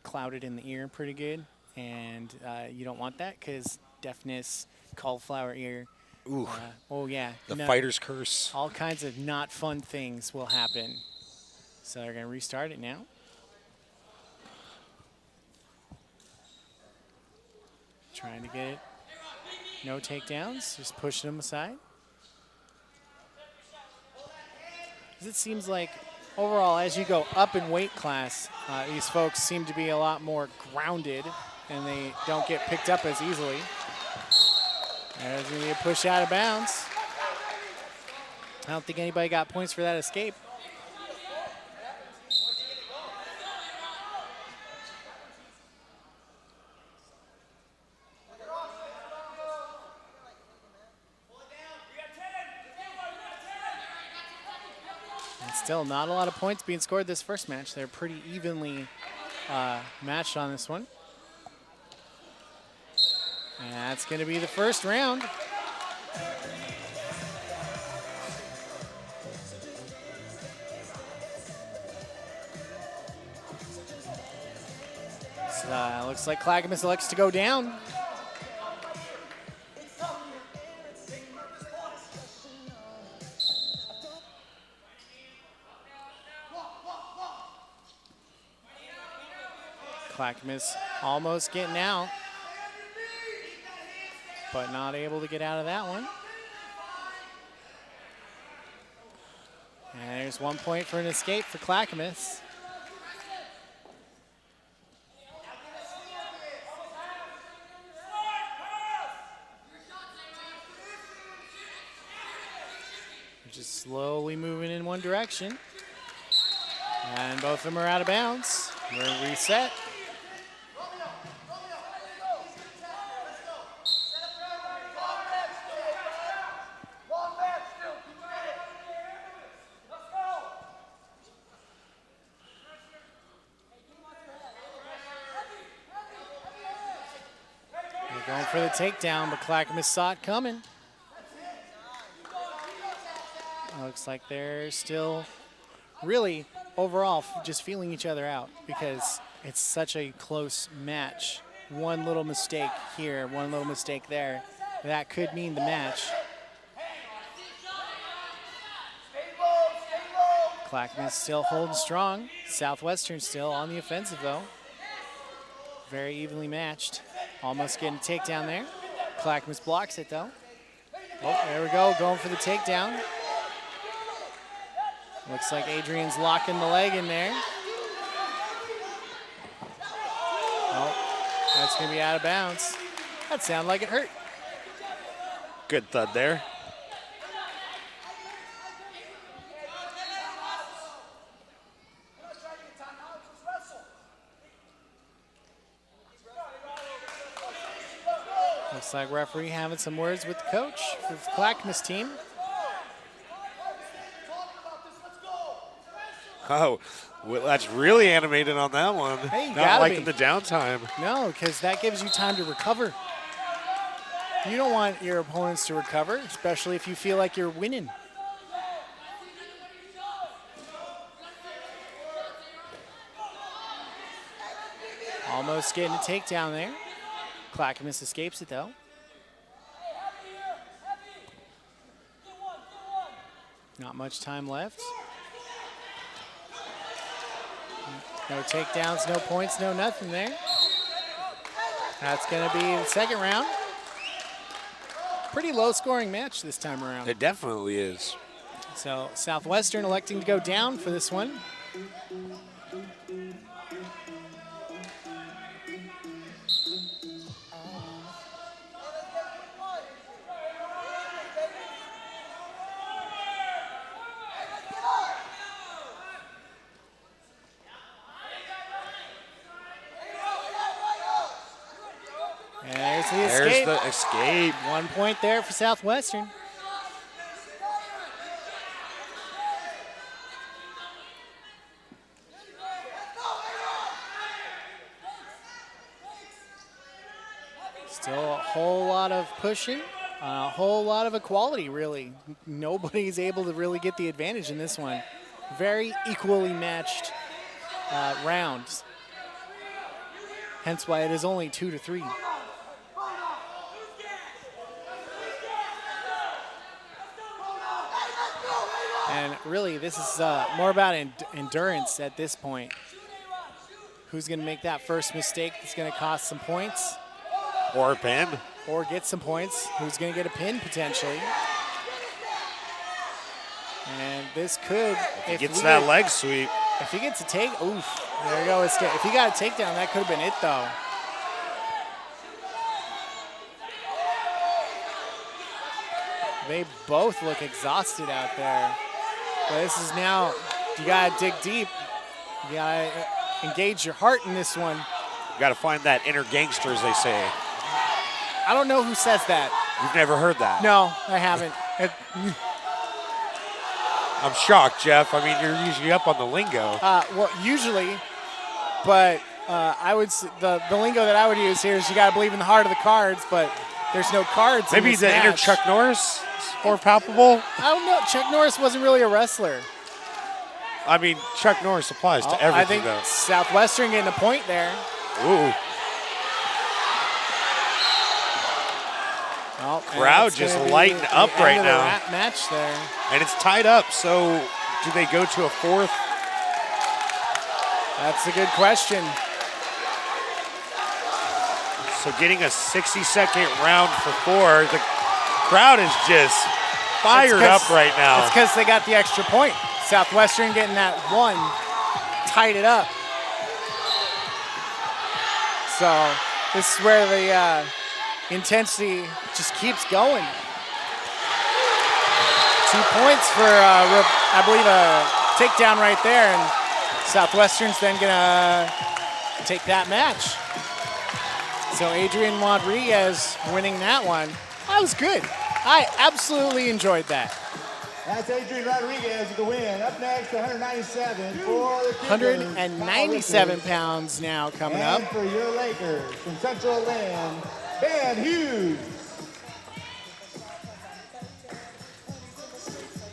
clouded in the ear pretty good, and you don't want that because deafness, cauliflower ear, Ooh, oh, yeah. the no, fighter's curse. all kinds of not fun things will happen. So they're going to restart it now. Trying to get it. No takedowns, just pushing them aside. It seems like overall, as you go up in weight class, these folks seem to be a lot more grounded and they don't get picked up as easily. There's going to be a push out of bounds. I don't think anybody got points for that escape. And still not a lot of points being scored this first match. They're pretty evenly matched on this one. And that's going to be the first round. So, looks like Clackamas elects to go down. Clackamas almost getting out, but not able to get out of that one. And there's 1 point for an escape for Clackamas. They're just slowly moving in one direction. And both of them are out of bounds. We're reset. Going for the takedown, but Clackamas saw it coming. Looks like they're still really, overall, just feeling each other out because it's such a close match. One little mistake here, one little mistake there. That could mean the match. Clackamas still holding strong. Southwestern still on the offensive, though. Very evenly matched. Almost getting a takedown there. Clackamas blocks it, though. Oh, there we go, going for the takedown. Looks like Adrian's locking the leg in there. Oh, that's going to be out of bounds. That sounded like it hurt. Good thud there. Looks like referee having some words with the coach for the Clackamas team. Oh, well, that's really animated on that one. Hey, you Not gotta liking be. the downtime. No, because that gives you time to recover. You don't want your opponents to recover, especially if you feel like you're winning. Almost getting a takedown there. Clackamas escapes it, though. Not much time left. No takedowns, no points, no nothing there. That's going to be the second round. Pretty low-scoring match this time around. It definitely is. So Southwestern electing to go down for this one. And there's the escape. There's the escape. 1 point there for Southwestern. Still a whole lot of pushing, a whole lot of equality, really. Nobody's able to really get the advantage in this one. Very equally matched rounds. Hence why it is only 2-3. And really, this is more about endurance at this point. Who's going to make that first mistake that's going to cost some points? Or a pin. Or get some points. Who's going to get a pin potentially? And this could, if he gets that leg sweep. If he gets a take, oof, there you go. If he got a takedown, that could have been it though. They both look exhausted out there. But this is now, you gotta dig deep. You gotta engage your heart in this one. You gotta find that inner gangster, as they say. I don't know who says that. You've never heard that? No, I haven't. I'm shocked, Jeff. I mean, you're usually up on the lingo. Well, usually, but I would the lingo that I would use here is you got to believe in the heart of the cards, but there's no cards. Maybe in this the match. inner Chuck Norris is more palpable. I don't know. Chuck Norris wasn't really a wrestler. I mean, Chuck Norris applies to everything, I think though. Southwestern getting a point there. Ooh. Well, crowd just lighting up right now. Match there. And it's tied up, so do they go to a fourth? That's a good question. So getting a 60-second round for 4, the crowd is just fired up right now. It's because they got the extra point. Southwestern getting that one, tied it up. So this is where the intensity just keeps going. 2 points for, I believe, a takedown right there, and Southwestern's then gonna take that match. So Adrian Rodriguez winning that one. That was good. I absolutely enjoyed that. That's Adrian Rodriguez with the win. Up next, 197 for the Cougars. 197 pounds now coming up. And for your Lakers from Central Land, Ben Hughes.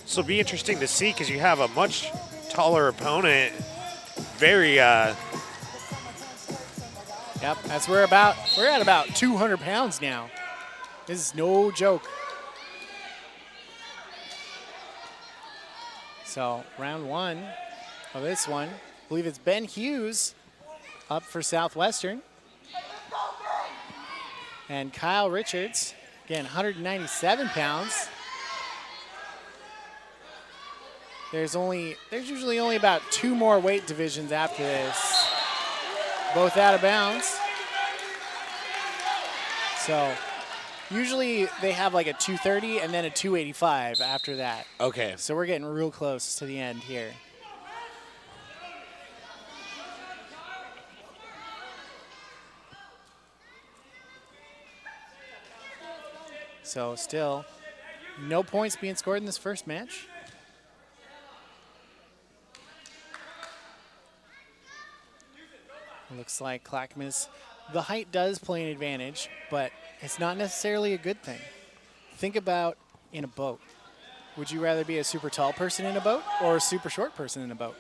So it'll be interesting to see because you have a much taller opponent. Very, Yep, that's we're at about 200 pounds now. This is no joke. So round one of this one, I believe it's Ben Hughes up for Southwestern. And Kyle Richards, again, 197 pounds. There's usually only about 2 more weight divisions after this. Both out of bounds. So usually they have like a 230 and then a 285 after that. okay. So we're getting real close to the end here. So still no points being scored in this first match. Looks like Clackamas, the height does play an advantage, but it's not necessarily a good thing. Think about in a boat. Would you rather be a super tall person in a boat or a super short person in a boat?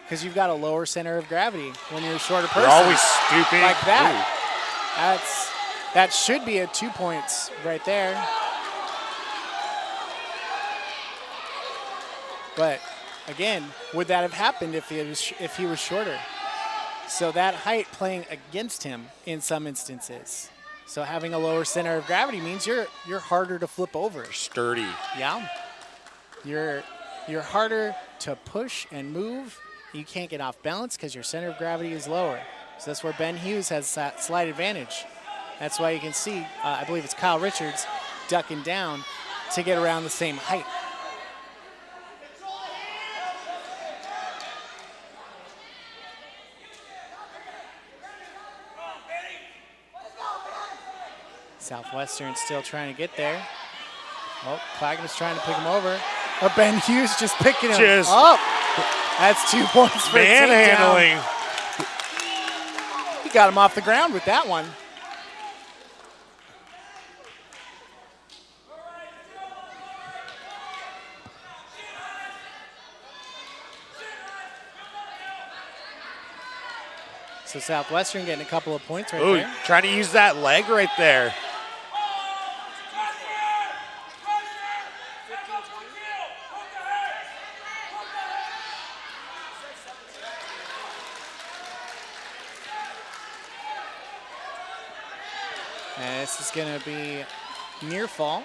Because you've got a lower center of gravity when you're a shorter person. You're always stooping. Like that. That should be a 2 points right there. But again, would that have happened if he was shorter? So that height playing against him in some instances. So having a lower center of gravity means you're harder to flip over. Sturdy. Yeah. You're harder to push and move. You can't get off balance because your center of gravity is lower. So that's where Ben Hughes has that slight advantage. That's why you can see, I believe it's Kyle Richards ducking down to get around the same height. Southwestern still trying to get there. Oh, Clackamas trying to pick him over. But Ben Hughes just picking him up. That's 2 points for manhandling. He got him off the ground with that one. So Southwestern getting a couple of points right there. Trying to use that leg right there. And this is going to be near fall.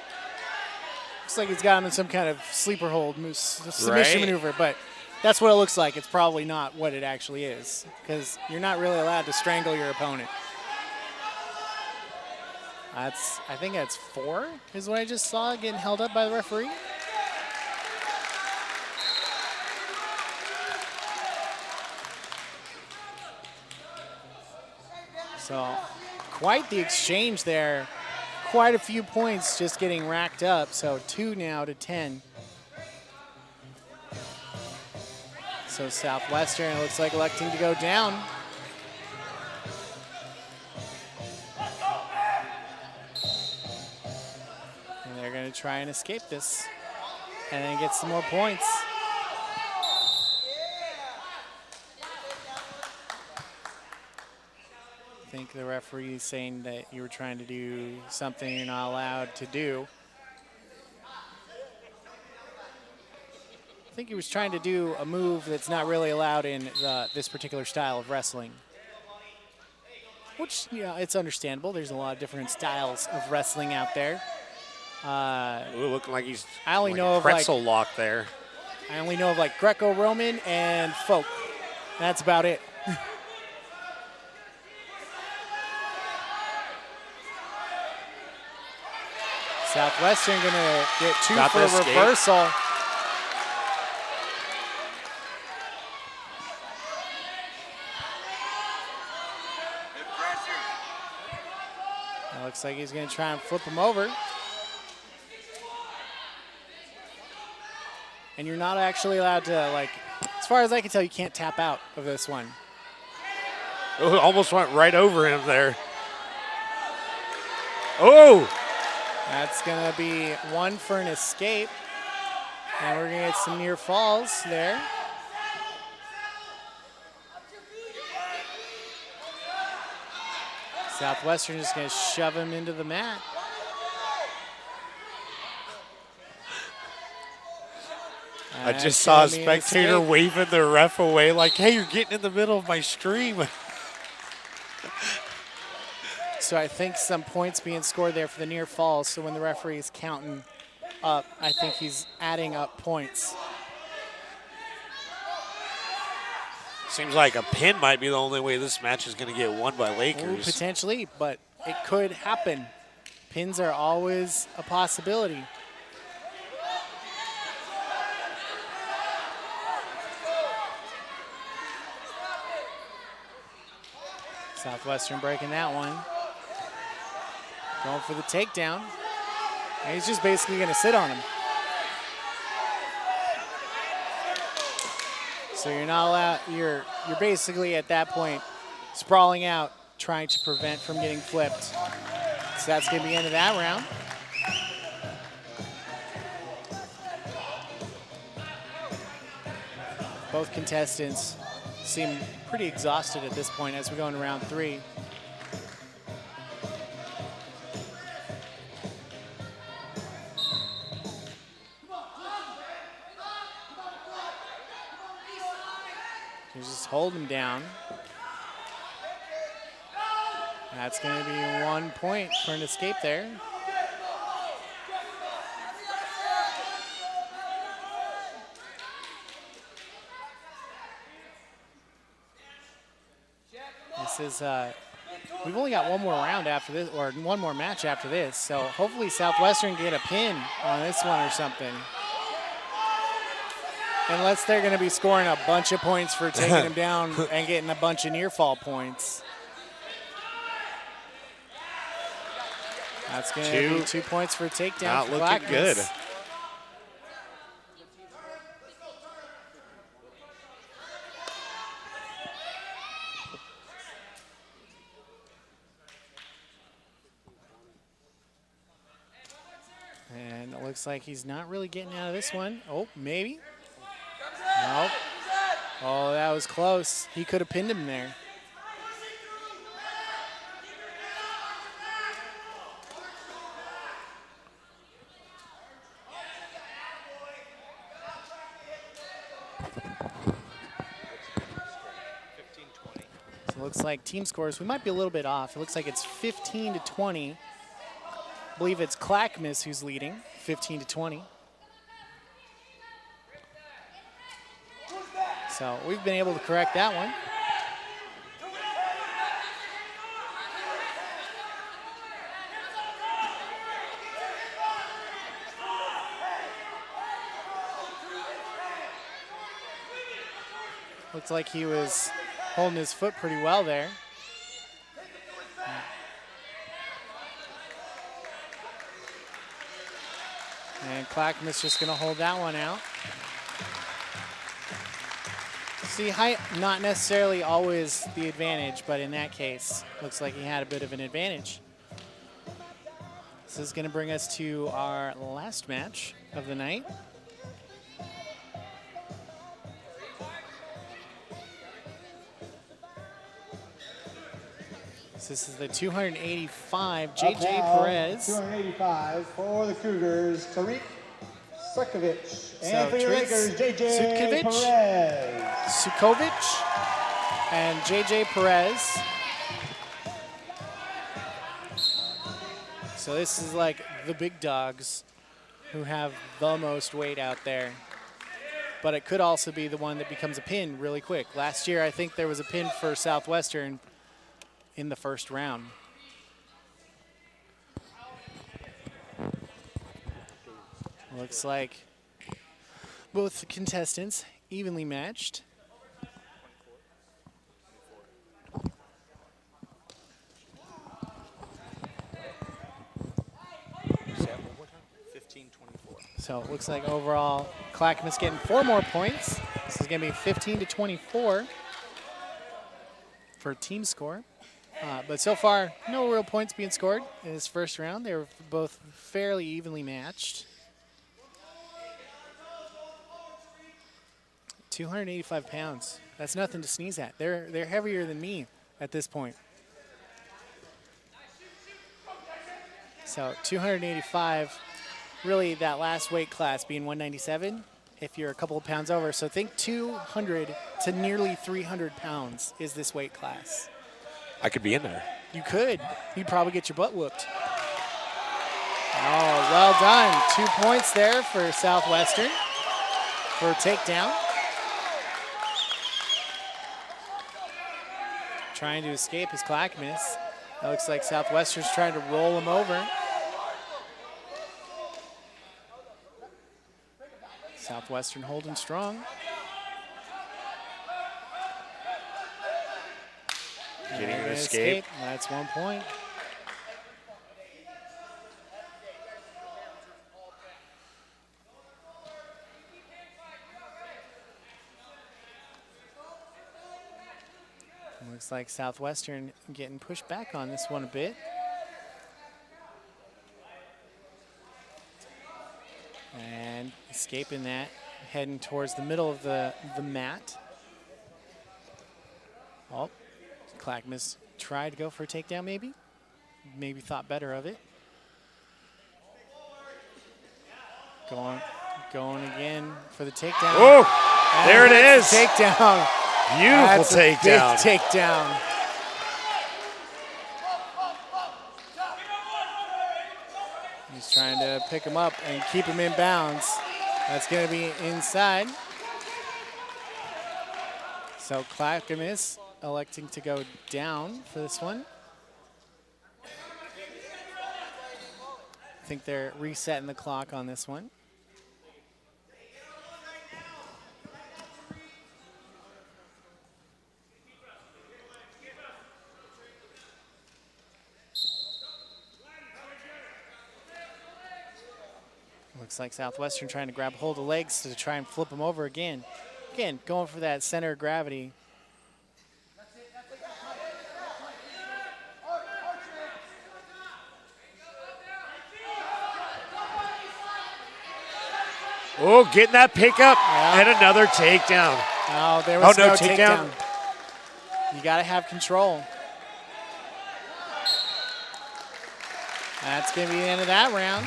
Looks like he's got him in some kind of sleeper hold submission maneuver, but that's what it looks like. It's probably not what it actually is, because you're not really allowed to strangle your opponent. I think that's 4 is what I just saw getting held up by the referee. So quite the exchange there. Quite a few points just getting racked up. So 2 now to 10. So Southwestern looks like electing to go down. And they're going to try and escape this and then get some more points. I think the referee is saying that you were trying to do something you're not allowed to do. I think he was trying to do a move that's not really allowed in this particular style of wrestling. Which, yeah, it's understandable. There's a lot of different styles of wrestling out there. Looking like he's I only like know a of pretzel lock there. I only know of like Greco-Roman and folk. That's about it. Southwestern gonna get 2 Got for the a escape. reversal. It looks like he's gonna try and flip him over. And you're not actually allowed to, like, as far as I can tell, you can't tap out of this one. Oh, almost went right over him there. Oh! That's going to be 1 for an escape. And we're going to get some near falls there. Southwestern is going to shove him into the mat. I just saw a spectator waving the ref away like, hey, you're getting in the middle of my stream. So I think some points being scored there for the near falls. So when the referee is counting up, I think he's adding up points. Seems like a pin might be the only way this match is going to get won by Lakers. Ooh, potentially, but it could happen. Pins are always a possibility. Southwestern breaking that one. Going for the takedown. And he's just basically going to sit on him. So you're not allowed, you're basically at that point sprawling out, trying to prevent from getting flipped. So that's going to be the end of that round. Both contestants seem pretty exhausted at this point as we go into round 3. Just hold him down. That's going to be 1 point for an escape there. This is, we've only got one more round after this, or one more match after this, so hopefully Southwestern can get a pin on this one or something. Unless they're going to be scoring a bunch of points for taking him down and getting a bunch of near fall points. That's going to be 2 points for a takedown. Not for looking Clackamas. good. And it looks like he's not really getting out of this one. Oh, maybe. Nope. Oh, that was close. He could have pinned him there. So it Looks like team scores, we might be a little bit off. It looks like it's 15 to 20. I believe it's Clackamas who's leading, 15 to 20. So we've been able to correct that one. Looks like he was holding his foot pretty well there. And Clackamas just going to hold that one out. See, height not necessarily always the advantage, but in that case, looks like he had a bit of an advantage. This is going to bring us to our last match of the night. This is the 285, JJ Perez. 285 for the Cougars, Tariq Sukovic. So And for your Tariq Lakers, JJ Sutkovic. Perez. Sukovic and JJ Perez. So this is like the big dogs who have the most weight out there. But it could also be the one that becomes a pin really quick. Last year, I think there was a pin for Southwestern in the first round. Looks like both contestants evenly matched. So it looks like overall Clackamas getting 4 more points. This is going to be 15 to 24 for team score. But so far, no real points being scored in this first round. They were both fairly evenly matched. 285 pounds. That's nothing to sneeze at. They're heavier than me at this point. So 285, really that last weight class being 197 if you're a couple of pounds over. So think 200 to nearly 300 pounds is this weight class. I could be in there. You could. You'd probably get your butt whooped. Oh, well done. 2 points there for Southwestern for a takedown. Trying to escape his Clackamas. That looks like Southwestern's trying to roll him over. Southwestern holding strong. Getting an escape. That's 1 point. Looks like Southwestern getting pushed back on this one a bit. And escaping that, heading towards the middle of the mat. Oh. Clackamas tried to go for a takedown, maybe thought better of it. Going again for the takedown. Oh, And there it that's is. the takedown. Beautiful That's a takedown. big takedown. He's trying to pick him up and keep him in bounds. That's going to be inside. So Clackamas electing to go down for this one. I think they're resetting the clock on this one. Looks like Southwestern trying to grab hold of legs to try and flip him over again. Again, going for that center of gravity. Oh, getting that pickup and another takedown. Oh, there was no no takedown. You got to have control. That's going to be the end of that round.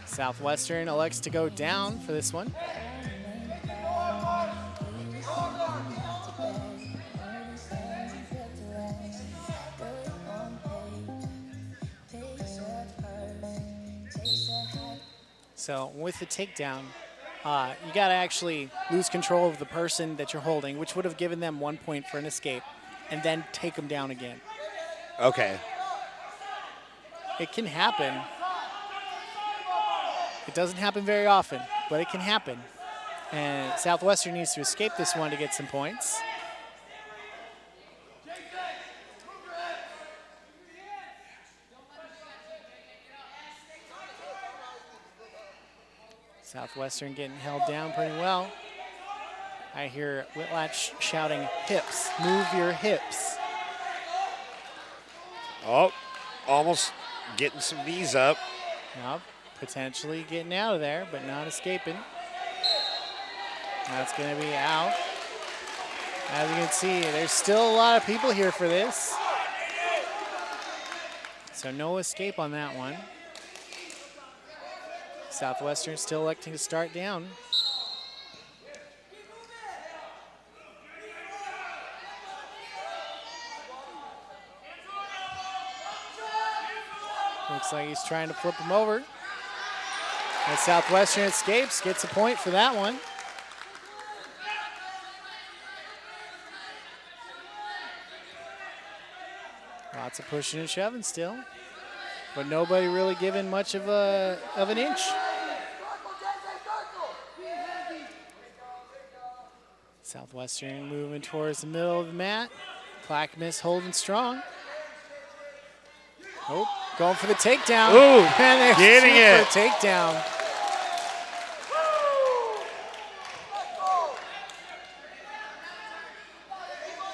Southwestern elects to go down for this one. So with the takedown, you got to actually lose control of the person that you're holding, which would have given them 1 point for an escape, and then take them down again. Okay. It can happen. It doesn't happen very often, but it can happen. And Southwestern needs to escape this one to get some points. Southwestern getting held down pretty well. I hear Whitlatch shouting, hips, move your hips. Oh, almost getting some knees up. Now, potentially getting out of there, but not escaping. That's going to be out. As you can see, there's still a lot of people here for this. So no escape on that one. Southwestern still electing to start down. Looks like he's trying to flip him over. And Southwestern escapes, gets a point for that one. Lots of pushing and shoving still, but nobody really giving much of an inch. Southwestern moving towards the middle of the mat. Clackamas holding strong. Oh, going for the takedown. Ooh, and there's getting two it. for a takedown.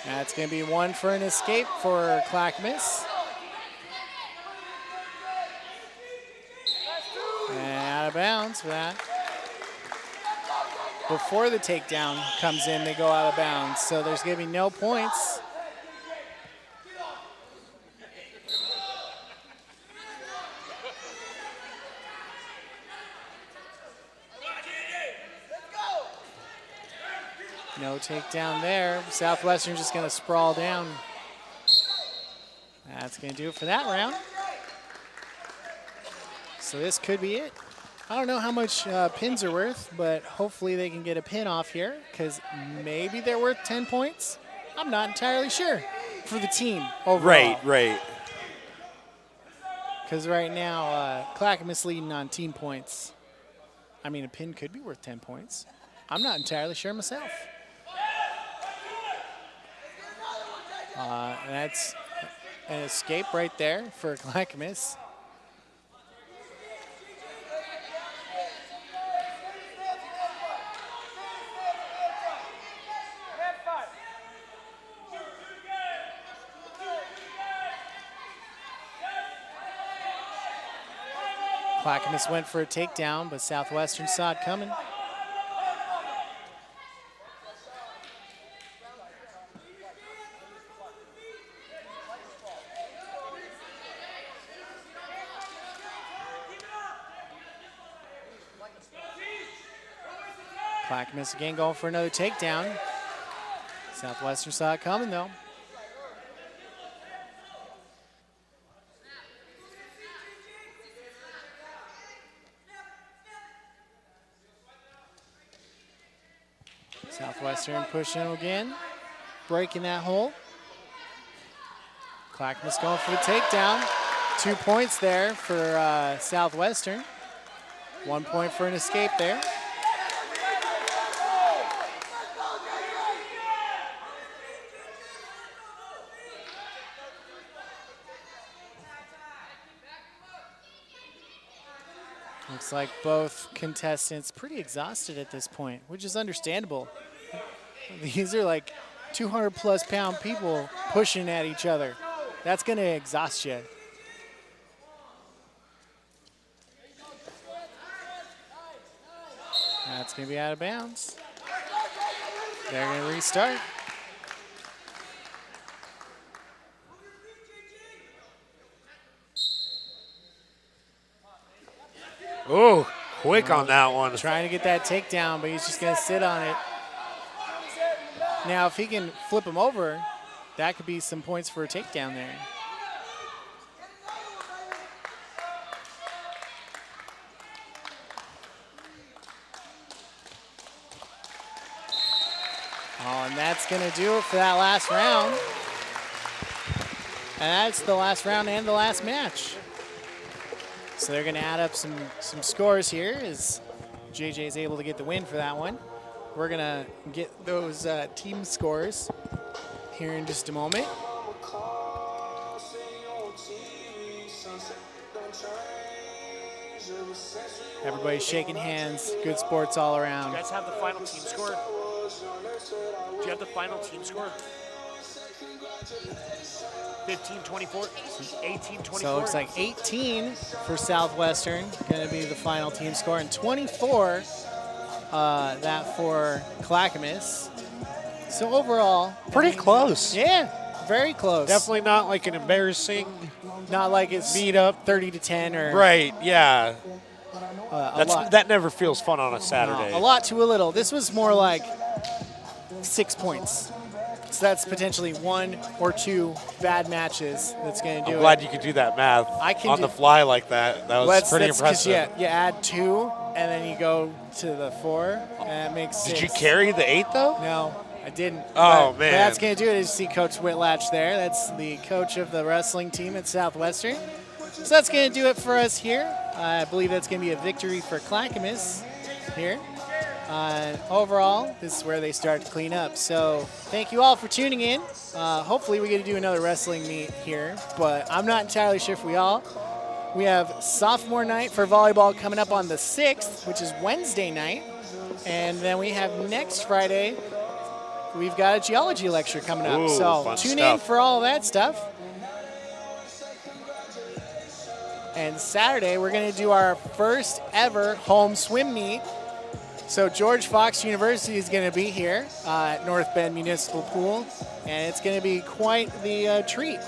That's going to be one for an escape for Clackamas. And out of bounds for that. Before the takedown comes in, they go out of bounds. So there's going to be no points. No takedown there. Southwestern just going to sprawl down. That's going to do it for that round. So this could be it. I don't know how much pins are worth, but hopefully they can get a pin off here because maybe they're worth 10 points. I'm not entirely sure for the team overall. Right. Because right now, Clackamas leading on team points. I mean, a pin could be worth 10 points. I'm not entirely sure myself. That's an escape right there for Clackamas. Clackamas went for a takedown, but Southwestern saw it coming. Clackamas again going for another takedown. Southwestern saw it coming though. Southwestern pushing him again, breaking that hole. Clackamas going for the takedown. 2 points there for Southwestern. 1 point for an escape there. Looks like both contestants pretty exhausted at this point, which is understandable. These are like 200 plus pound people pushing at each other. That's going to exhaust you. That's going to be out of bounds. They're going to restart. Oh, quick on that one. Trying to get that takedown, but he's just going to sit on it. Now, if he can flip him over, that could be some points for a takedown there. Oh, and that's going to do it for that last round. And that's the last round and the last match. So they're going to add up some scores here as JJ is able to get the win for that one. We're going to get those team scores here in just a moment. Everybody's shaking hands. Good sports all around. Do you guys have the final team score? Do you have the final team score? 15-24, 18-24. So it looks like 18 for Southwestern, going to be the final team score, and 24 that for Clackamas. So overall, Pretty close. yeah, very close. Definitely not like an embarrassing Not like it's beat up. 30-10 or Right, yeah. a lot. That never feels fun on a Saturday. No, a lot to a little. This was more like 6 points. So that's potentially 1 or 2 bad matches that's going to do I'm it. glad you could do that math I can on do- the fly like that. That was pretty That's 'cause impressive. you add 2 and then you go to the 4 and it makes 6. Did you carry the 8 though? No, I didn't. Oh, But man. That's going to do it. You see Coach Whitlatch there. That's the coach of the wrestling team at Southwestern. So that's going to do it for us here. I believe that's going to be a victory for Clackamas here. Overall, this is where they start to clean up. So thank you all for tuning in. Hopefully we get to do another wrestling meet here, but I'm not entirely sure if we all. We have sophomore night for volleyball coming up on the 6th, which is Wednesday night. And then we have next Friday, we've got a geology lecture coming up. Ooh, So fun tune in stuff. for all that stuff. And Saturday, we're going to do our first ever home swim meet. So George Fox University is going to be here at North Bend Municipal Pool, and it's going to be quite the treat.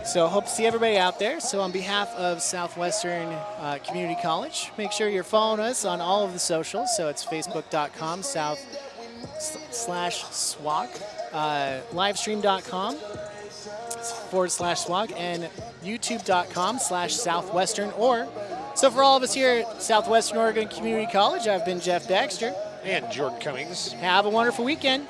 So hope to see everybody out there. So on behalf of Southwestern Community College, make sure you're following us on all of the socials. So it's facebook.com/SWOCC, livestream.com/SWOCC, and youtube.com/Southwestern. Or so for all of us here at Southwestern Oregon Community College, I've been Jeff Dexter. And Jordan Cummings. Have a wonderful weekend.